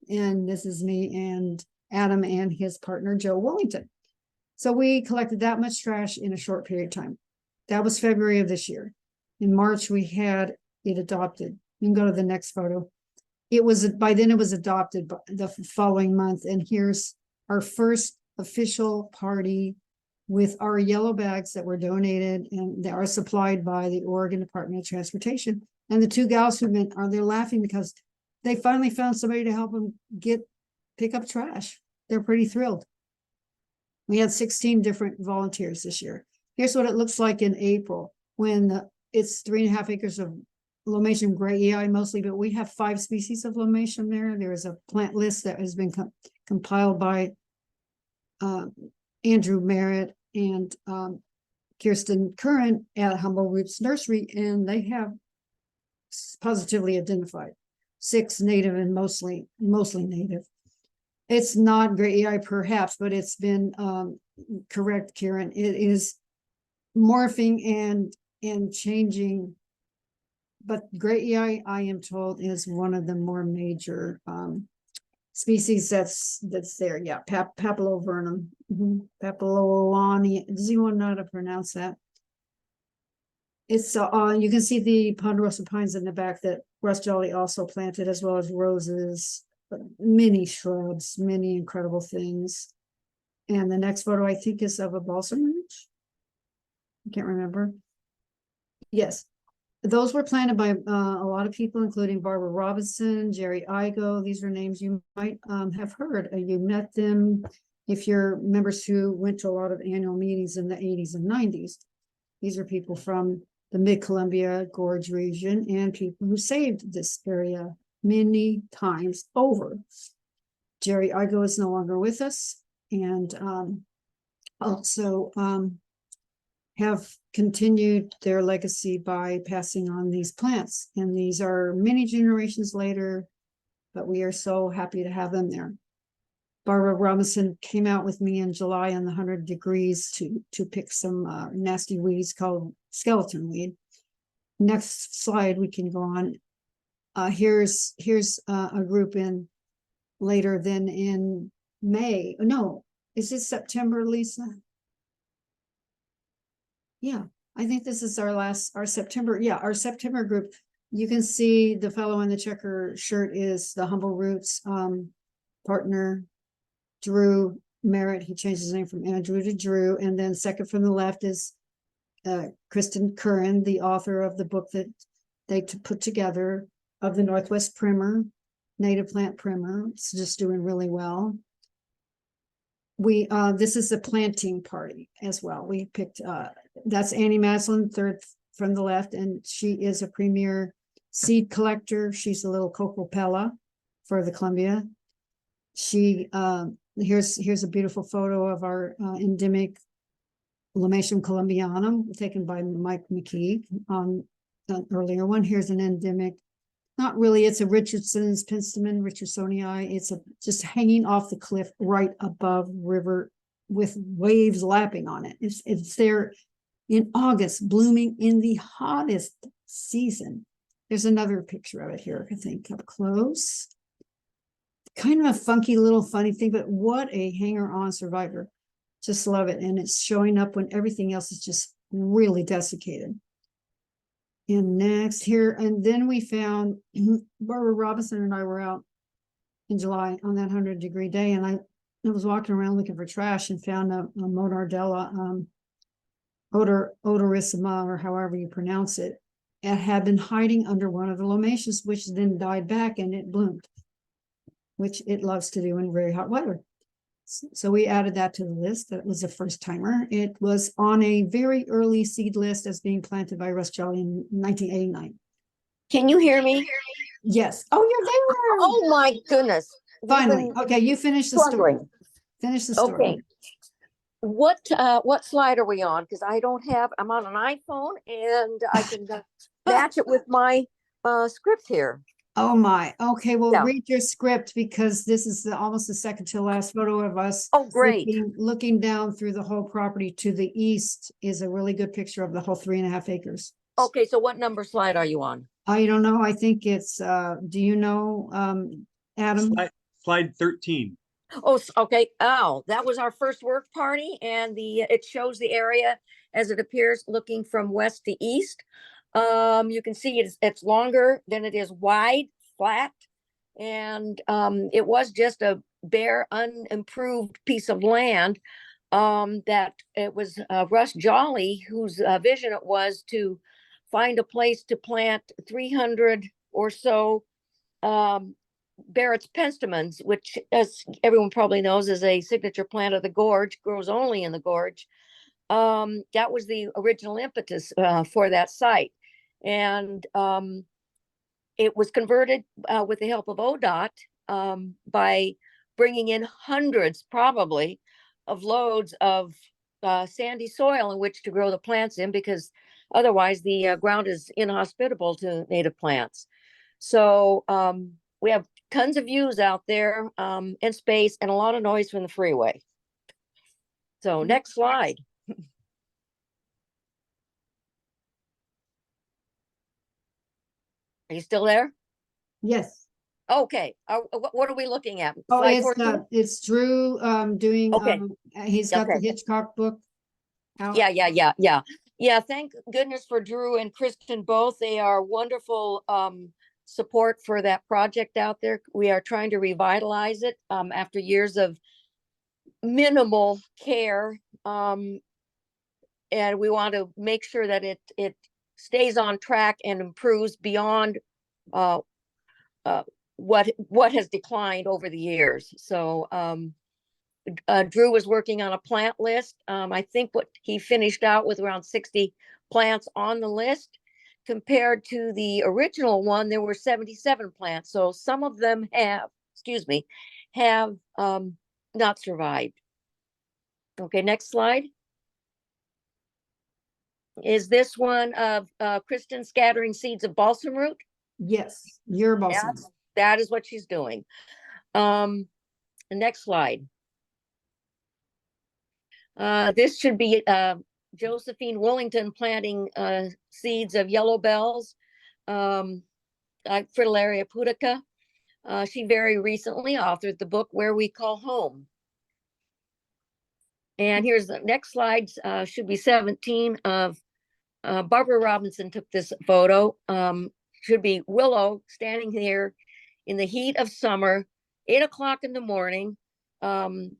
And this is me and Adam and his partner, Joe Wellington. So we collected that much trash in a short period of time. That was February of this year. In March, we had it adopted. You can go to the next photo. It was, by then it was adopted the following month. And here's our first official party with our yellow bags that were donated, and they are supplied by the Oregon Department of Transportation. And the two gals who went, they're laughing because they finally found somebody to help them pick up trash. They're pretty thrilled. We had 16 different volunteers this year. Here's what it looks like in April when it's 3.5 acres of Lomatium gray EI mostly, but we have 5 species of Lomatium there. There is a plant list that has been compiled by Andrew Merritt and Kirsten Curran at Humble Roots Nursery, and they have positively identified 6 native and mostly native. It's not gray EI perhaps, but it's been correct, Kieran. It is morphing and changing, but gray EI, I am told, is one of the more major species that's there. Yeah, papillivernum, papillolani. Does anyone know how to pronounce that? It's you can see the ponderosa pines in the back that Russ Jolly also planted, as well as roses, many shrubs, many incredible things. And the next photo I think is of a balsam root. I can't remember. Yes, those were planted by a lot of people, including Barbara Robinson, Jerry Igo. These are names you might have heard. You met them if you're members who went to a lot of annual meetings in the 80s and 90s. These are people from the Mid-Columbia Gorge region and people who saved this area many times over. Jerry Igo is no longer with us, and also have continued their legacy by passing on these plants. And these are many generations later, but we are so happy to have them there. Barbara Robinson came out with me in July in the 100 degrees to pick some nasty weeds called skeleton weed. Next slide, we can go on. Here's a group in later than in May. No, is it September, Lisa? Yeah, I think this is our September. Yeah, our September group. You can see the fellow in the checker shirt is the Humble Roots partner, Drew Merritt. He changed his name from Andrew to Drew. And then second from the left is Kristen Curran, the author of the book that they put together of the Northwest Primer, Native Plant Primer. It's just doing really well. This is a planting party as well. We picked, that's Annie Maslen, third from the left, and she is a premier seed collector. She's a little cocopella for the Columbia. She, here's a beautiful photo of our endemic Lomatium columbianum taken by Mike McKeag on an earlier one. Here's an endemic, not really, it's a Richardson's penstemon, Richardsonii. It's just hanging off the cliff right above river with waves lapping on it. It's there in August, blooming in the hottest season. There's another picture of it here, I think, up close. Kind of a funky little funny thing, but what a hanger-on survivor. Just love it. And it's showing up when everything else is just really desiccated. And next here, and then we found Barbara Robinson and I were out in July on that 100 degree day, and I was walking around looking for trash and found a Monardella odorissima, or however you pronounce it. It had been hiding under one of the Lomatiums, which then died back and it bloomed, which it loves to do in very hot weather. So we added that to the list. That was a first timer. It was on a very early seed list as being planted by Russ Jolly in 1989. Can you hear me? Yes. Oh, you're there. Oh my goodness. Finally. Okay, you finish the story. Finish the story. Okay. What slide are we on? Because I'm on an iPhone and I can match it with my script here. Oh my, okay, well, Yeah. read your script because this is almost the second to last photo of us. Oh, great. Looking down through the whole property to the east is a really good picture of the whole 3.5 acres. Okay, so what number slide are you on? I don't know, I think it's, do you know, Adam? Slide 13. Oh, okay. Oh, that was our first work party, and it shows the area as it appears looking from west to east. You can see it's longer than it is wide, flat, and it was just a bare, unimproved piece of land. That it was Russ Jolly whose vision it was to find a place to plant 300 or so Barrett's penstemons, which, as everyone probably knows, is a signature plant of the gorge, grows only in the gorge. That was the original impetus for that site. And it was converted with the help of ODOT by bringing in hundreds, probably, of loads of sandy soil in which to grow the plants in, because otherwise the ground is inhospitable to native plants. So we have tons of views out there in space and a lot of noise from the freeway. So next slide. Are you still there? Yes. Okay. What are we looking at? Oh, Slide 14? it's Drew doing, Okay. he's got the Okay. Hitchcock book out. Yeah. Thank goodness for Drew and Kristen both. They are wonderful support for that project out there. We are trying to revitalize it after years of minimal care. And we want to make sure that it stays on track and improves beyond what has declined over the years. So Drew was working on a plant list. I think what he finished out with around 60 plants on the list. Compared to the original one, there were 77 plants. So some of them have not survived. Okay, next slide. Is this one of Kristen scattering seeds of balsam root? Yes, your balsam. That is what she's doing. The next slide. This should be Josephine Willington planting seeds of yellow bells, Fritillaria pudica. She very recently authored the book Where We Call Home. And here's the next slide, should be 17 of Barbara Robinson took this photo. Should be Willow standing here in the heat of summer, 8 o'clock in the morning.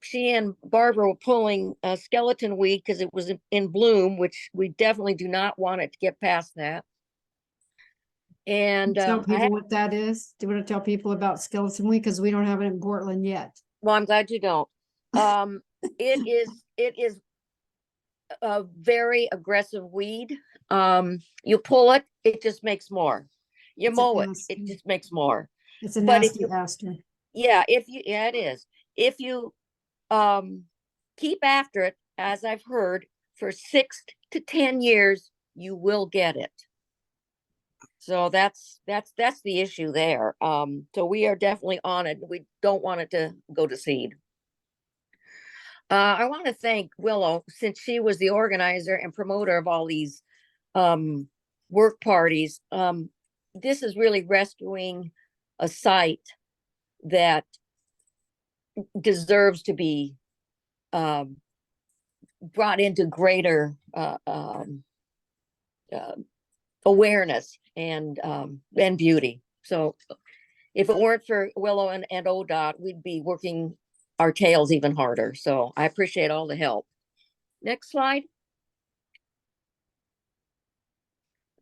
She and Barbara were pulling a skeleton weed because it was in bloom, which we definitely do not want it to get past that. And tell people what that is. Do you want to tell people about skeleton weed? Because we don't have it in Portland yet. Well, I'm glad you don't. It is a very aggressive weed. You pull it, it just makes more. You mow it, it just makes more. It's a nasty aster. Yeah, it is. If you keep after it, as I've heard, for 6 to 10 years, you will get it. So that's the issue there. So we are definitely on it. We don't want it to go to seed. I want to thank Willow, since she was the organizer and promoter of all these work parties. This is really rescuing a site that deserves to be brought into greater awareness and beauty. So if it weren't for Willow and ODOT, we'd be working our tails even harder. So I appreciate all the help. Next slide.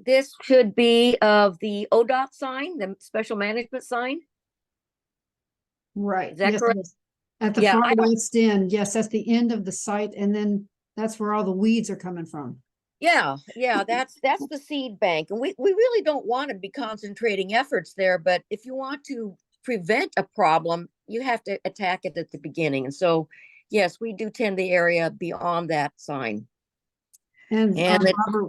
This should be of the ODOT sign, the special management sign. Right. Is that yes, correct? At the far west end. Yes, that's the end of the site. And then that's where all the weeds are coming from. Yeah, that's the seed bank. And we really don't want to be concentrating efforts there, but if you want to prevent a problem, you have to attack it at the beginning. And so, yes, we do tend the area beyond that sign. And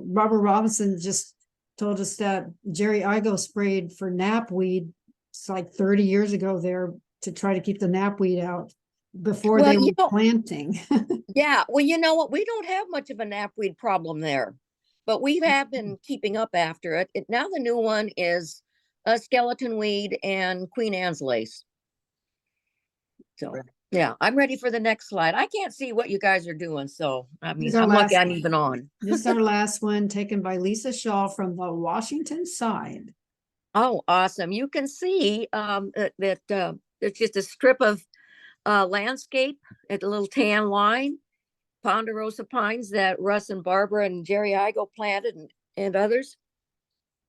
Robert Robinson just told us that Jerry Igo sprayed for knapweed it's like 30 years ago there to try to keep the knapweed out before Well, they you were know- planting. Yeah, well, you know what? We don't have much of a knapweed problem there, but we have been keeping up after it. Now the new one is a skeleton weed and Queen Anne's lace. So, yeah, I'm ready for the next slide. I can't see what you guys are doing, so I mean, This is our I'm lucky last I'm one. even on. This is our last one taken by Lecia Schall from the Washington side. Oh, awesome. You can see that it's just a strip of landscape at a little tan line, ponderosa pines that Russ and Barbara and Jerry Igo planted and others.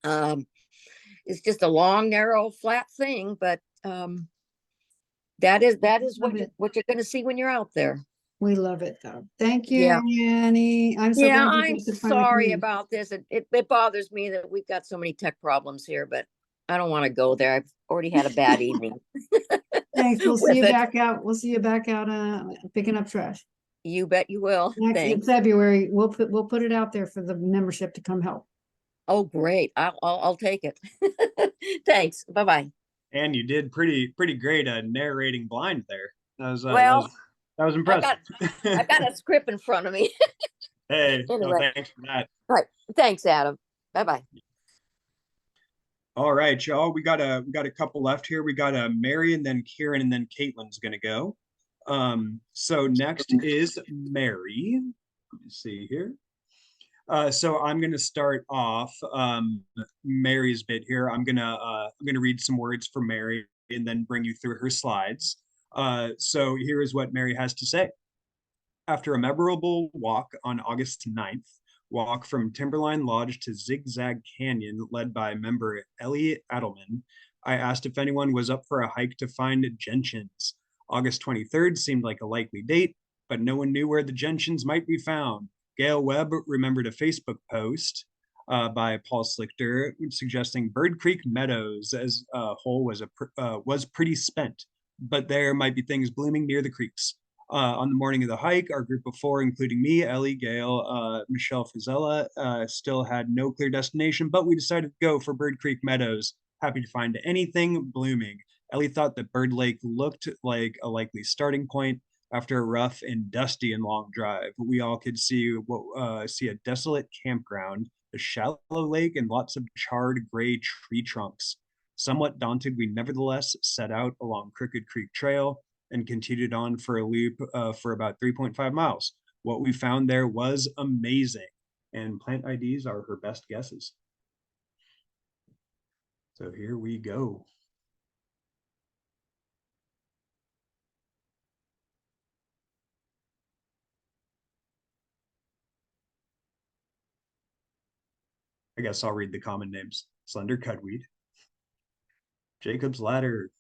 It's just a long, narrow, flat thing, but that is what you're going to see when you're out there. We love it though. Thank you, Yeah. Annie. I'm so Yeah, glad you I'm guys could finally sorry come in. about this. It bothers me that we've got so many tech problems here, but I don't want to go there. I've already had a bad evening. Thanks. We'll see with you it. back out. We'll see you back out picking up trash. You bet you will. In Thanks. February, we'll put it out there for the membership to come help. Oh, great. I'll take it. Thanks. Bye-bye. And you did pretty great narrating blind there. That was Well, that was impressive. I've got a script in front of me. Hey, no, Anyway. thanks for that. All right. Thanks, Adam. Bye-bye. All right, y'all. We got a couple left here. We got Mary and then Kieran and then Caitlin's gonna go. So next is Mary. Let me see here. So I'm gonna start off Mary's bit here. I'm gonna read some words for Mary and then bring you through her slides. So here is what Mary has to say. After a memorable walk on August 9th, walk from Timberline Lodge to Zigzag Canyon led by member Elliot Adelman, I asked if anyone was up for a hike to find gentians. August 23rd seemed like a likely date, but no one knew where the gentians might be found. Gail Webb remembered a Facebook post by Paul Slichter suggesting Bird Creek Meadows as a whole was pretty spent, but there might be things blooming near the creeks. On the morning of the hike, our group of four, including me, Ellie, Gail, Michelle Frizella, still had no clear destination, but we decided to go for Bird Creek Meadows. Happy to find anything blooming. Ellie thought that Bird Lake looked like a likely starting point. After a rough and dusty and long drive, we all could see a desolate campground, a shallow lake, and lots of charred gray tree trunks. Somewhat daunted, we nevertheless set out along Crooked Creek Trail and continued on for a loop for about 3.5 miles. What we found there was amazing, and plant IDs are her best guesses. So here we go. I guess I'll read the common names. Slender cudweed, Jacob's ladder,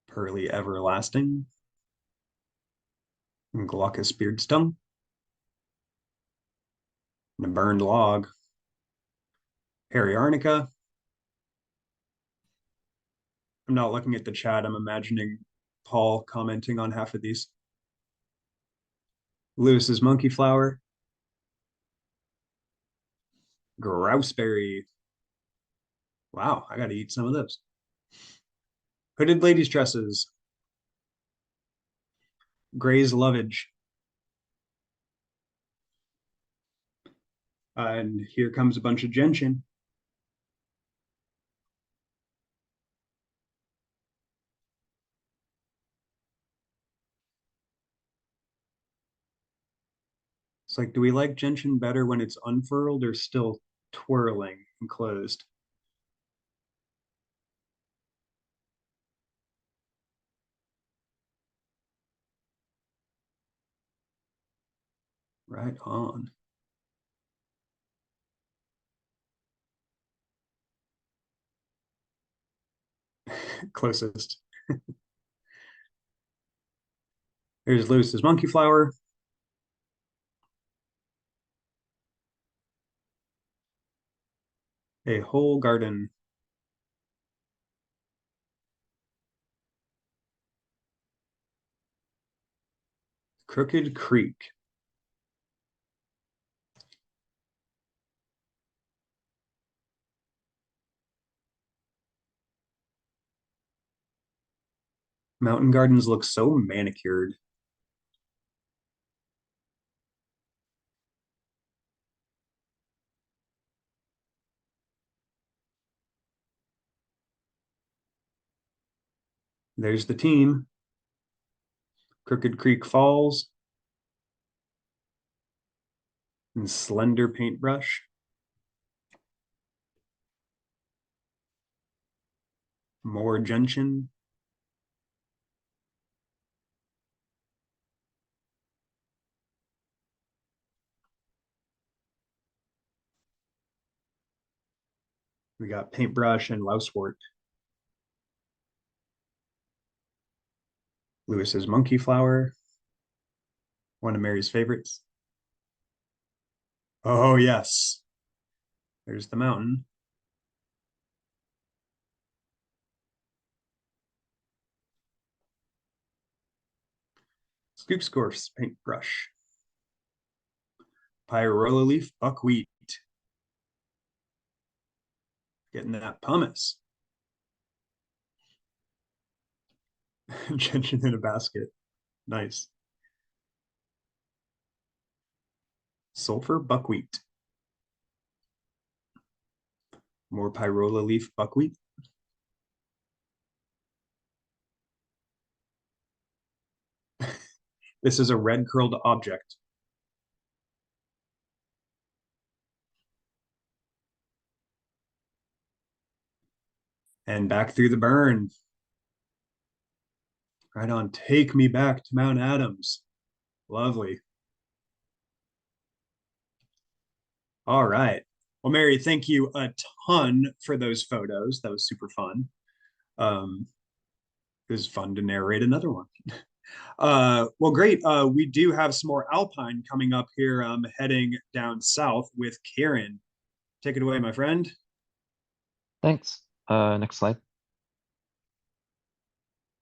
pearly everlasting, and glaucous beardstongue, and a burned log, hairy arnica. I'm not looking at the chat. I'm imagining Paul commenting on half of these. Lewis's monkey flower, grouseberry. Wow, I gotta eat some of those. Hooded ladies' tresses, Gray's lovage. And here comes a bunch of gentian. It's like, do we like gentian better when it's unfurled or still twirling and closed? Right on. Closest. Here's Lewis's monkey flower. A whole garden. Crooked Creek. Mountain gardens look so manicured. There's the team. Crooked Creek Falls. And Slender paintbrush. More gentian. We got paintbrush and lousewort. Lewis's monkey flower. One of Mary's favorites. Oh, yes. There's the mountain. Scoops Gorse paintbrush. Pyrola leaf buckwheat. Getting that pumice. Gentian in a basket. Nice. Sulfur buckwheat. More pyrola leaf buckwheat. This is a red curled object. And back through the burn. Right on, take me back to Mount Adams. Lovely. All right. Well, Mary, thank you a ton for those photos. That was super fun. It was fun to narrate another one. Well, great. We do have some more alpine coming up here, heading down south with Kieran. Take it away, my friend. Thanks. Next slide.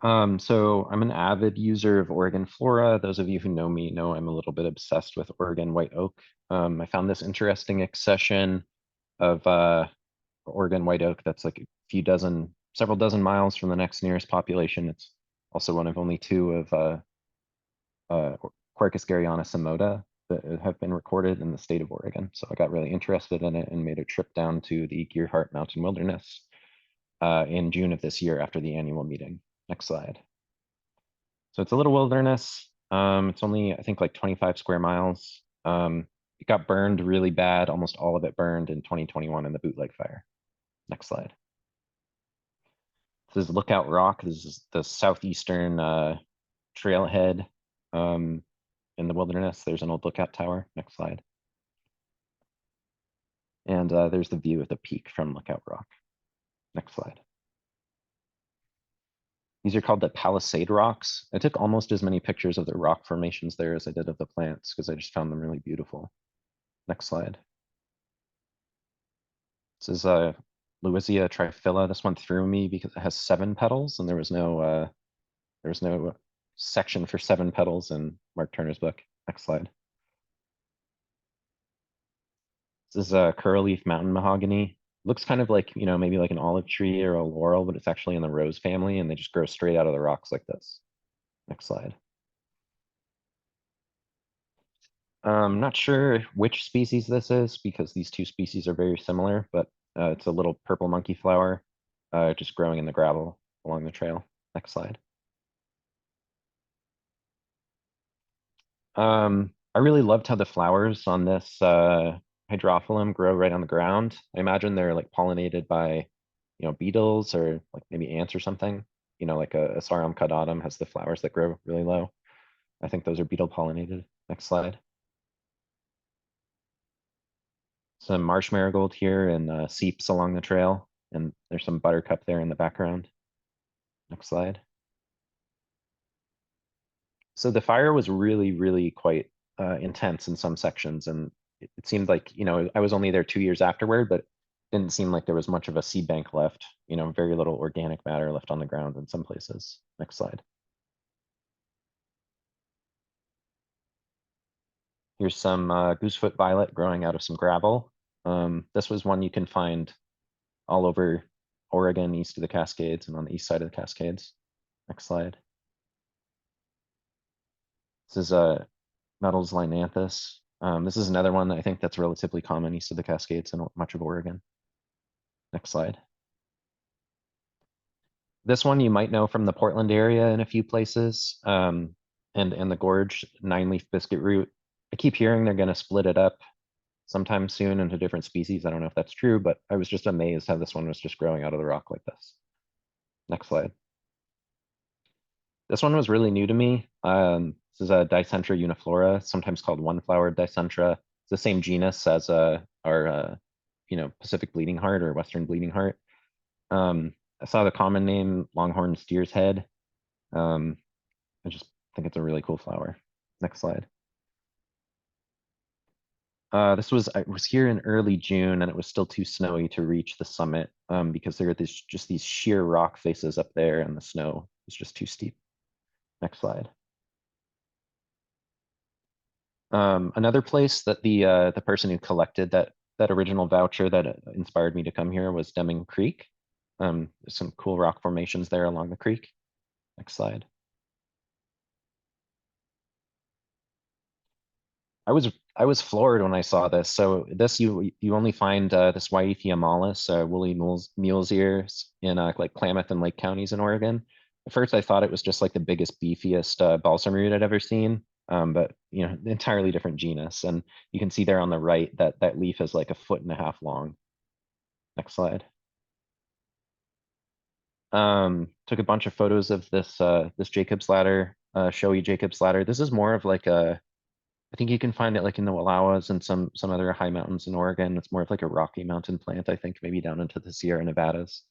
So I'm an avid user of Oregon flora. Those of you who know me know I'm a little bit obsessed with Oregon white oak. I found this interesting accession of Oregon white oak that's like several dozen miles from the next nearest population. It's also one of only two of Quercus garryana samota that have been recorded in the state of Oregon. So I got really interested in it and made a trip down to the Gearhart Mountain Wilderness in June of this year after the annual meeting. Next slide. So it's a little wilderness. It's only, I think, like 25 square miles. It got burned really bad. Almost all of it burned in 2021 in the bootleg fire. Next slide. This is Lookout Rock. This is the southeastern trailhead in the wilderness. There's an old lookout tower. Next slide. And there's the view of the peak from Lookout Rock. Next slide. These are called the Palisade rocks. I took almost as many pictures of the rock formations there as I did of the plants because I just found them really beautiful. Next slide. This is Lecia triphylla. This one threw me because it has 7 petals, and there was no section for 7 petals in Mark Turner's book. Next slide. This is a curl-leaf mountain mahogany. Looks kind of like, maybe like an olive tree or a laurel, but it's actually in the rose family, and they just grow straight out of the rocks like this. Next slide. I'm not sure which species this is because these two species are very similar, but it's a little purple monkey flower just growing in the gravel along the trail. Next slide. I really loved how the flowers on this hydrophyllum grow right on the ground. I imagine they're like pollinated by, beetles or like maybe ants or something. Like a Sarum caudatum has the flowers that grow really low. I think those are beetle pollinated. Next slide. Some marsh marigold here and seeps along the trail, and there's some buttercup there in the background. Next slide. So the fire was really, really quite intense in some sections, and it seemed like, I was only there 2 years afterward, but it didn't seem like there was much of a seed bank left, very little organic matter left on the ground in some places. Next slide. Here's some goosefoot violet growing out of some gravel. This was one you can find all over Oregon, east of the Cascades and on the east side of the Cascades. Next slide. This is Metals Linanthus. This is another one that I think that's relatively common east of the Cascades and much of Oregon. Next slide. This one you might know from the Portland area in a few places, and the gorge, 9-leaf biscuit root. I keep hearing they're going to split it up sometime soon into different species. I don't know if that's true, but I was just amazed how this one was just growing out of the rock like this. Next slide. This one was really new to me. This is a Dicentra uniflora, sometimes called one-flowered Dicentra. It's the same genus as our Pacific bleeding heart or Western bleeding heart. I saw the common name longhorn steer's head. I just think it's a really cool flower. Next slide. I was here in early June and it was still too snowy to reach the summit because there are just these sheer rock faces up there and the snow was just too steep. Next slide. Another place that the person who collected that original voucher that inspired me to come here was Deming Creek. There's some cool rock formations there along the creek. Next slide. I was floored when I saw this. So this you only find this Waiithia mollis, woolly mule's ears in like Klamath and Lake counties in Oregon. At first I thought it was just like the biggest, beefiest balsam root I'd ever seen, but entirely different genus. And you can see there on the right that leaf is like 1.5 feet long. Next slide. Took a bunch of photos of this Jacob's ladder, showy Jacob's ladder. This is more of like I think you can find it like in the Wallowas and some other high mountains in Oregon. It's more of like a rocky mountain plant, I think, maybe down into the Sierra Nevadas.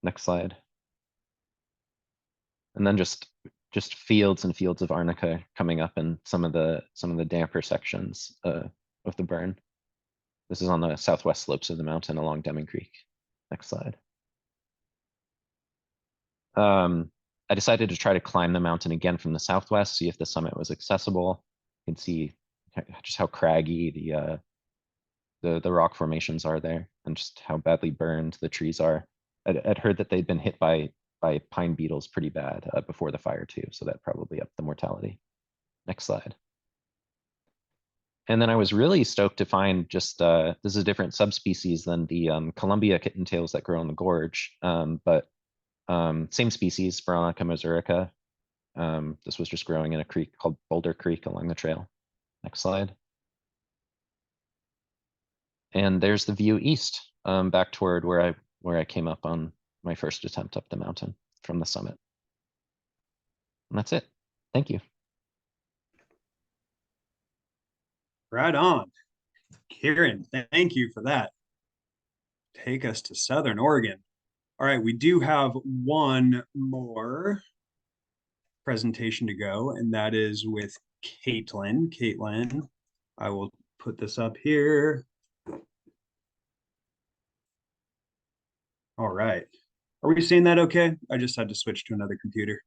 Next slide. And then just fields and fields of arnica coming up in some of the damper sections of the burn. This is on the southwest slopes of the mountain along Deming Creek. Next slide. I decided to try to climb the mountain again from the southwest, see if the summit was accessible. You can see just how craggy the rock formations are there and just how badly burned the trees are. I'd heard that they'd been hit by pine beetles pretty bad before the fire too, so that probably upped the mortality. Next slide. And then I was really stoked to find just, this is a different subspecies than the Columbia kittentails that grow in the gorge, but same species, Veronica mazurica. This was just growing in a creek called Boulder Creek along the trail. Next slide. And there's the view east, back toward where I came up on my first attempt up the mountain from the summit. And that's it. Thank you. Right on. Kieran, thank you for that. Take us to Southern Oregon. All right, we do have one more presentation to go, and that is with Kaitlin. Kaitlin, I will put this up here. All right. Are we seeing that okay? I just had to switch to another computer.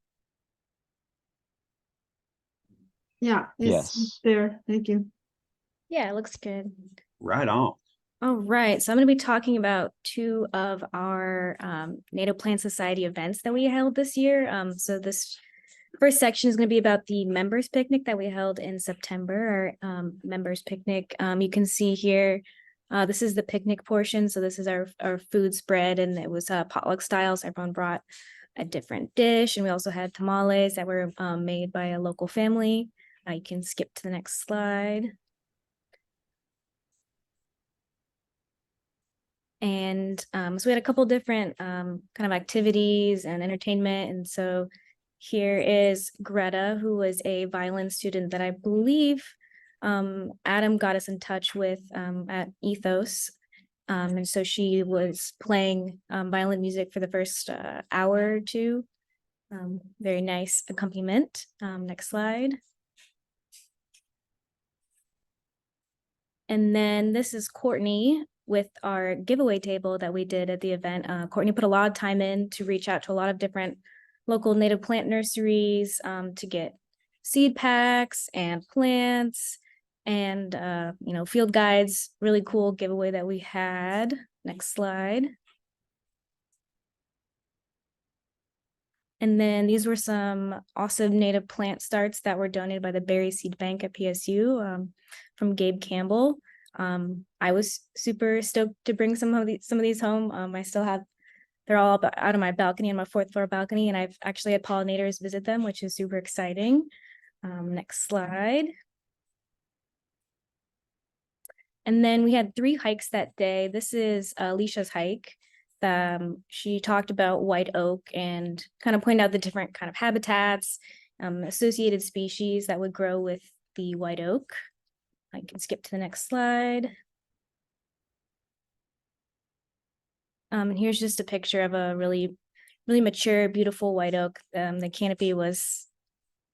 Yeah, it's there. Thank you. Yeah, it looks good. Right on. All right, so I'm going to be talking about 2 of our Native Plant Society events that we held this year. So this first section is going to be about the members picnic that we held in September, our members picnic. You can see here, this is the picnic portion. So this is our food spread, and it was potluck style. So everyone brought a different dish, and we also had tamales that were made by a local family. You can skip to the next slide. And so we had a couple different kind of activities and entertainment. And so here is Greta, who was a violin student that I believe Adam got us in touch with at Ethos. And so she was playing violin music for the first hour or 2. Very nice accompaniment. Next slide. And then this is Courtney with our giveaway table that we did at the event. Courtney put a lot of time in to reach out to a lot of different local native plant nurseries to get seed packs and plants and field guides. Really cool giveaway that we had. Next slide. And then these were some awesome native plant starts that were donated by the Berry Seed Bank at PSU from Gabe Campbell. I was super stoked to bring some of these home. I still have, they're all out of my balcony, on my 4th floor balcony, and I've actually had pollinators visit them, which is super exciting. Next slide. And then we had 3 hikes that day. This is Lecia's hike. She talked about white oak and kind of pointed out the different kind of habitats, associated species that would grow with the white oak. I can skip to the next slide. And here's just a picture of a really mature, beautiful white oak. The canopy was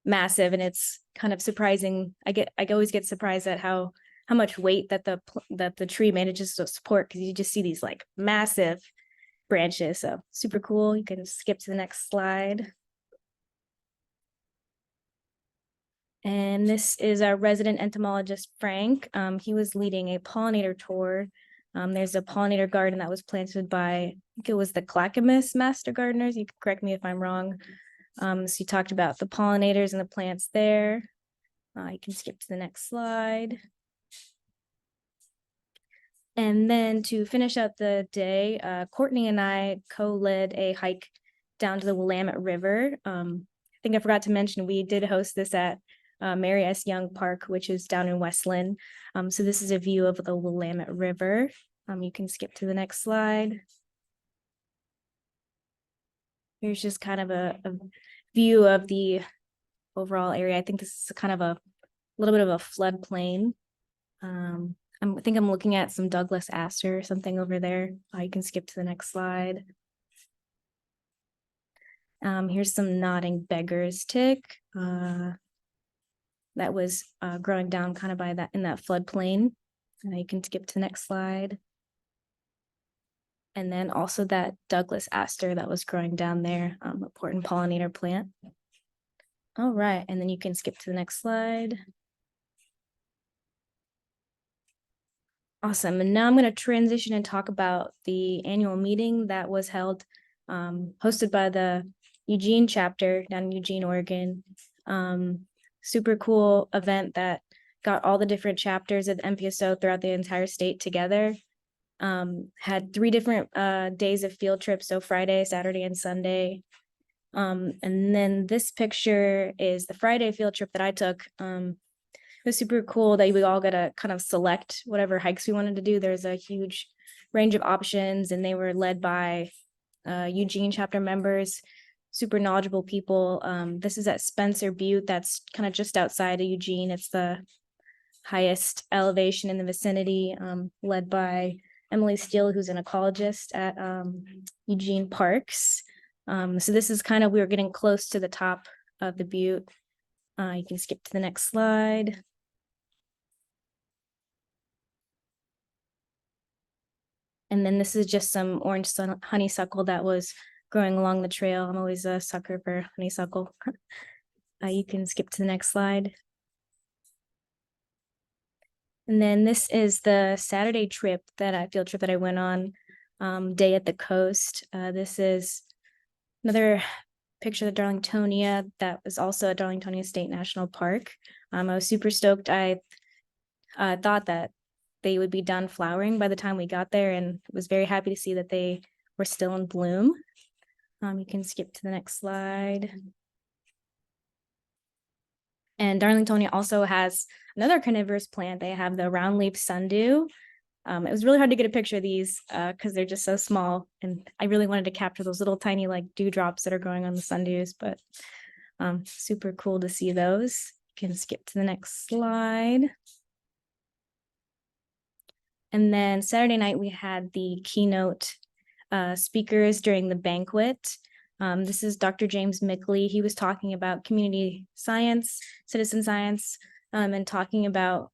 massive, and it's kind of surprising. I always get surprised at how much weight that the tree manages to support, because you just see these like massive branches. So super cool. You can skip to the next slide. And this is our resident entomologist, Frank. He was leading a pollinator tour. There's a pollinator garden that was planted by, I think it was the Clackamas Master Gardeners. You can correct me if I'm wrong. So you talked about the pollinators and the plants there. You can skip to the next slide. And then to finish out the day, Courtney and I co-led a hike down to the Willamette River. I think I forgot to mention, we did host this at Mary S. Young Park, which is down in Westland. So this is a view of the Willamette River. You can skip to the next slide. Here's just kind of a view of the overall area. I think this is kind of a little bit of a floodplain. I think I'm looking at some Douglas aster or something over there. You can skip to the next slide. Here's some nodding beggar's tick that was growing down kind of by that in that floodplain. You can skip to the next slide. And then also that Douglas aster that was growing down there, important pollinator plant. All right, and then you can skip to the next slide. Awesome, and now I'm going to transition and talk about the annual meeting that was held, hosted by the Eugene chapter down in Eugene, Oregon. Super cool event that got all the different chapters of the NPSO throughout the entire state together. Had 3 different days of field trips, so Friday, Saturday, and Sunday. And then this picture is the Friday field trip that I took. It was super cool that we all got to kind of select whatever hikes we wanted to do. There's a huge range of options, and they were led by Eugene chapter members, super knowledgeable people. This is at Spencer Butte. That's kind of just outside of Eugene. It's the highest elevation in the vicinity, led by Emily Steele, who's an ecologist at Eugene Parks. So this is kind of, we were getting close to the top of the butte. You can skip to the next slide. And then this is just some orange honeysuckle that was growing along the trail. I'm always a sucker for honeysuckle. You can skip to the next slide. And then this is the Saturday trip field trip that I went on, day at the coast. This is another picture of the Darlingtonia that was also at Darlingtonia State National Park. I was super stoked. I thought that they would be done flowering by the time we got there, and was very happy to see that they were still in bloom. You can skip to the next slide. And Darlingtonia also has another carnivorous plant. They have the roundleaf sundew. It was really hard to get a picture of these because they're just so small, and I really wanted to capture those little tiny like dewdrops that are growing on the sundews, but super cool to see those. You can skip to the next slide. And then Saturday night, we had the keynote speakers during the banquet. This is Dr. James Mickley. He was talking about community science, citizen science, and talking about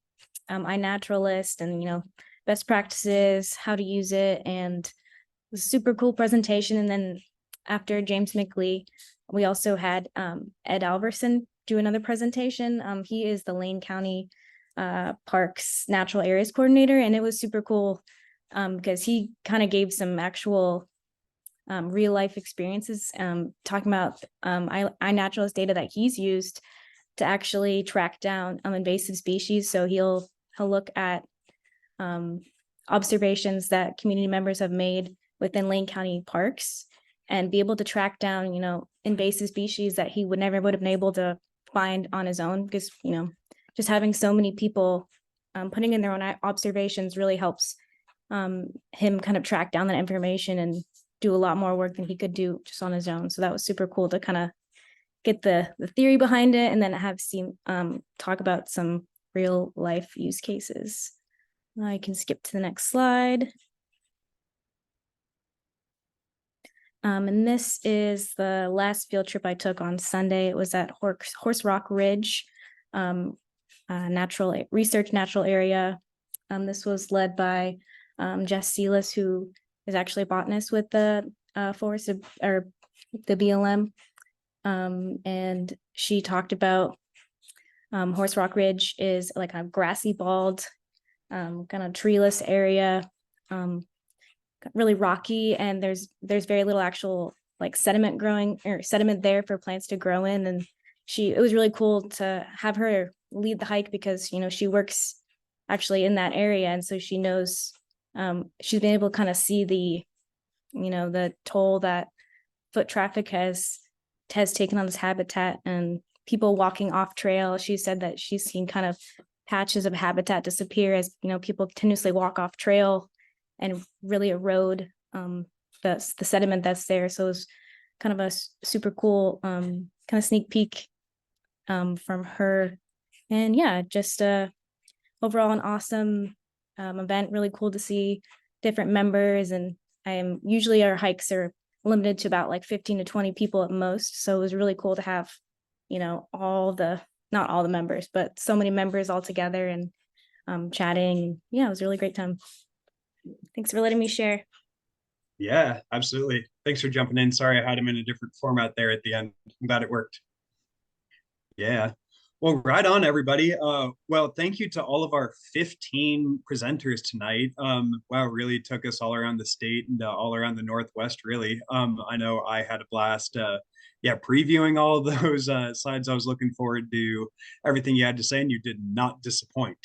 iNaturalist and, best practices, how to use it, and it was a super cool presentation. And then after James Mickley, we also had Ed Alverson do another presentation. He is the Lane County Parks Natural Areas Coordinator, and it was super cool because he kind of gave some actual real life experiences, talking about iNaturalist data that he's used to actually track down invasive species. So he'll look at observations that community members have made within Lane County parks and be able to track down, invasive species that he would never would have been able to find on his own, because, just having so many people putting in their own observations really helps him kind of track down that information and do a lot more work than he could do just on his own. So that was super cool to kind of get the theory behind it, and then have talk about some real life use cases. I can skip to the next slide. And this is the last field trip I took on Sunday. It was at Horse Rock Ridge, natural area. This was led by Jess Sealis, who is actually a botanist with the forest or the BLM. And she talked about Horse Rock Ridge is like a grassy, bald, kind of treeless area, really rocky, and there's very little actual like sediment there for plants to grow in. And it was really cool to have her lead the hike, because she works actually in that area, and so she knows, she's been able to kind of see the toll that foot traffic has taken on this habitat and people walking off trail. She said that she's seen kind of patches of habitat disappear as people continuously walk off trail and really erode the sediment that's there. So it was kind of a super cool kind of sneak peek from her. And yeah, just overall an awesome event. Really cool to see different members, and usually our hikes are limited to about like 15 to 20 people at most. So it was really cool to have, not all the members, but so many members all together and chatting. Yeah, it was a really great time. Thanks for letting me share. Yeah, absolutely. Thanks for jumping in. Sorry, I had him in a different format there at the end. I'm glad it worked. Yeah. Well, right on, everybody. Well, thank you to all of our 15 presenters tonight. Wow, really took us all around the state and all around the Northwest, really. I know I had a blast, previewing all of those slides. I was looking forward to everything you had to say, and you did not disappoint.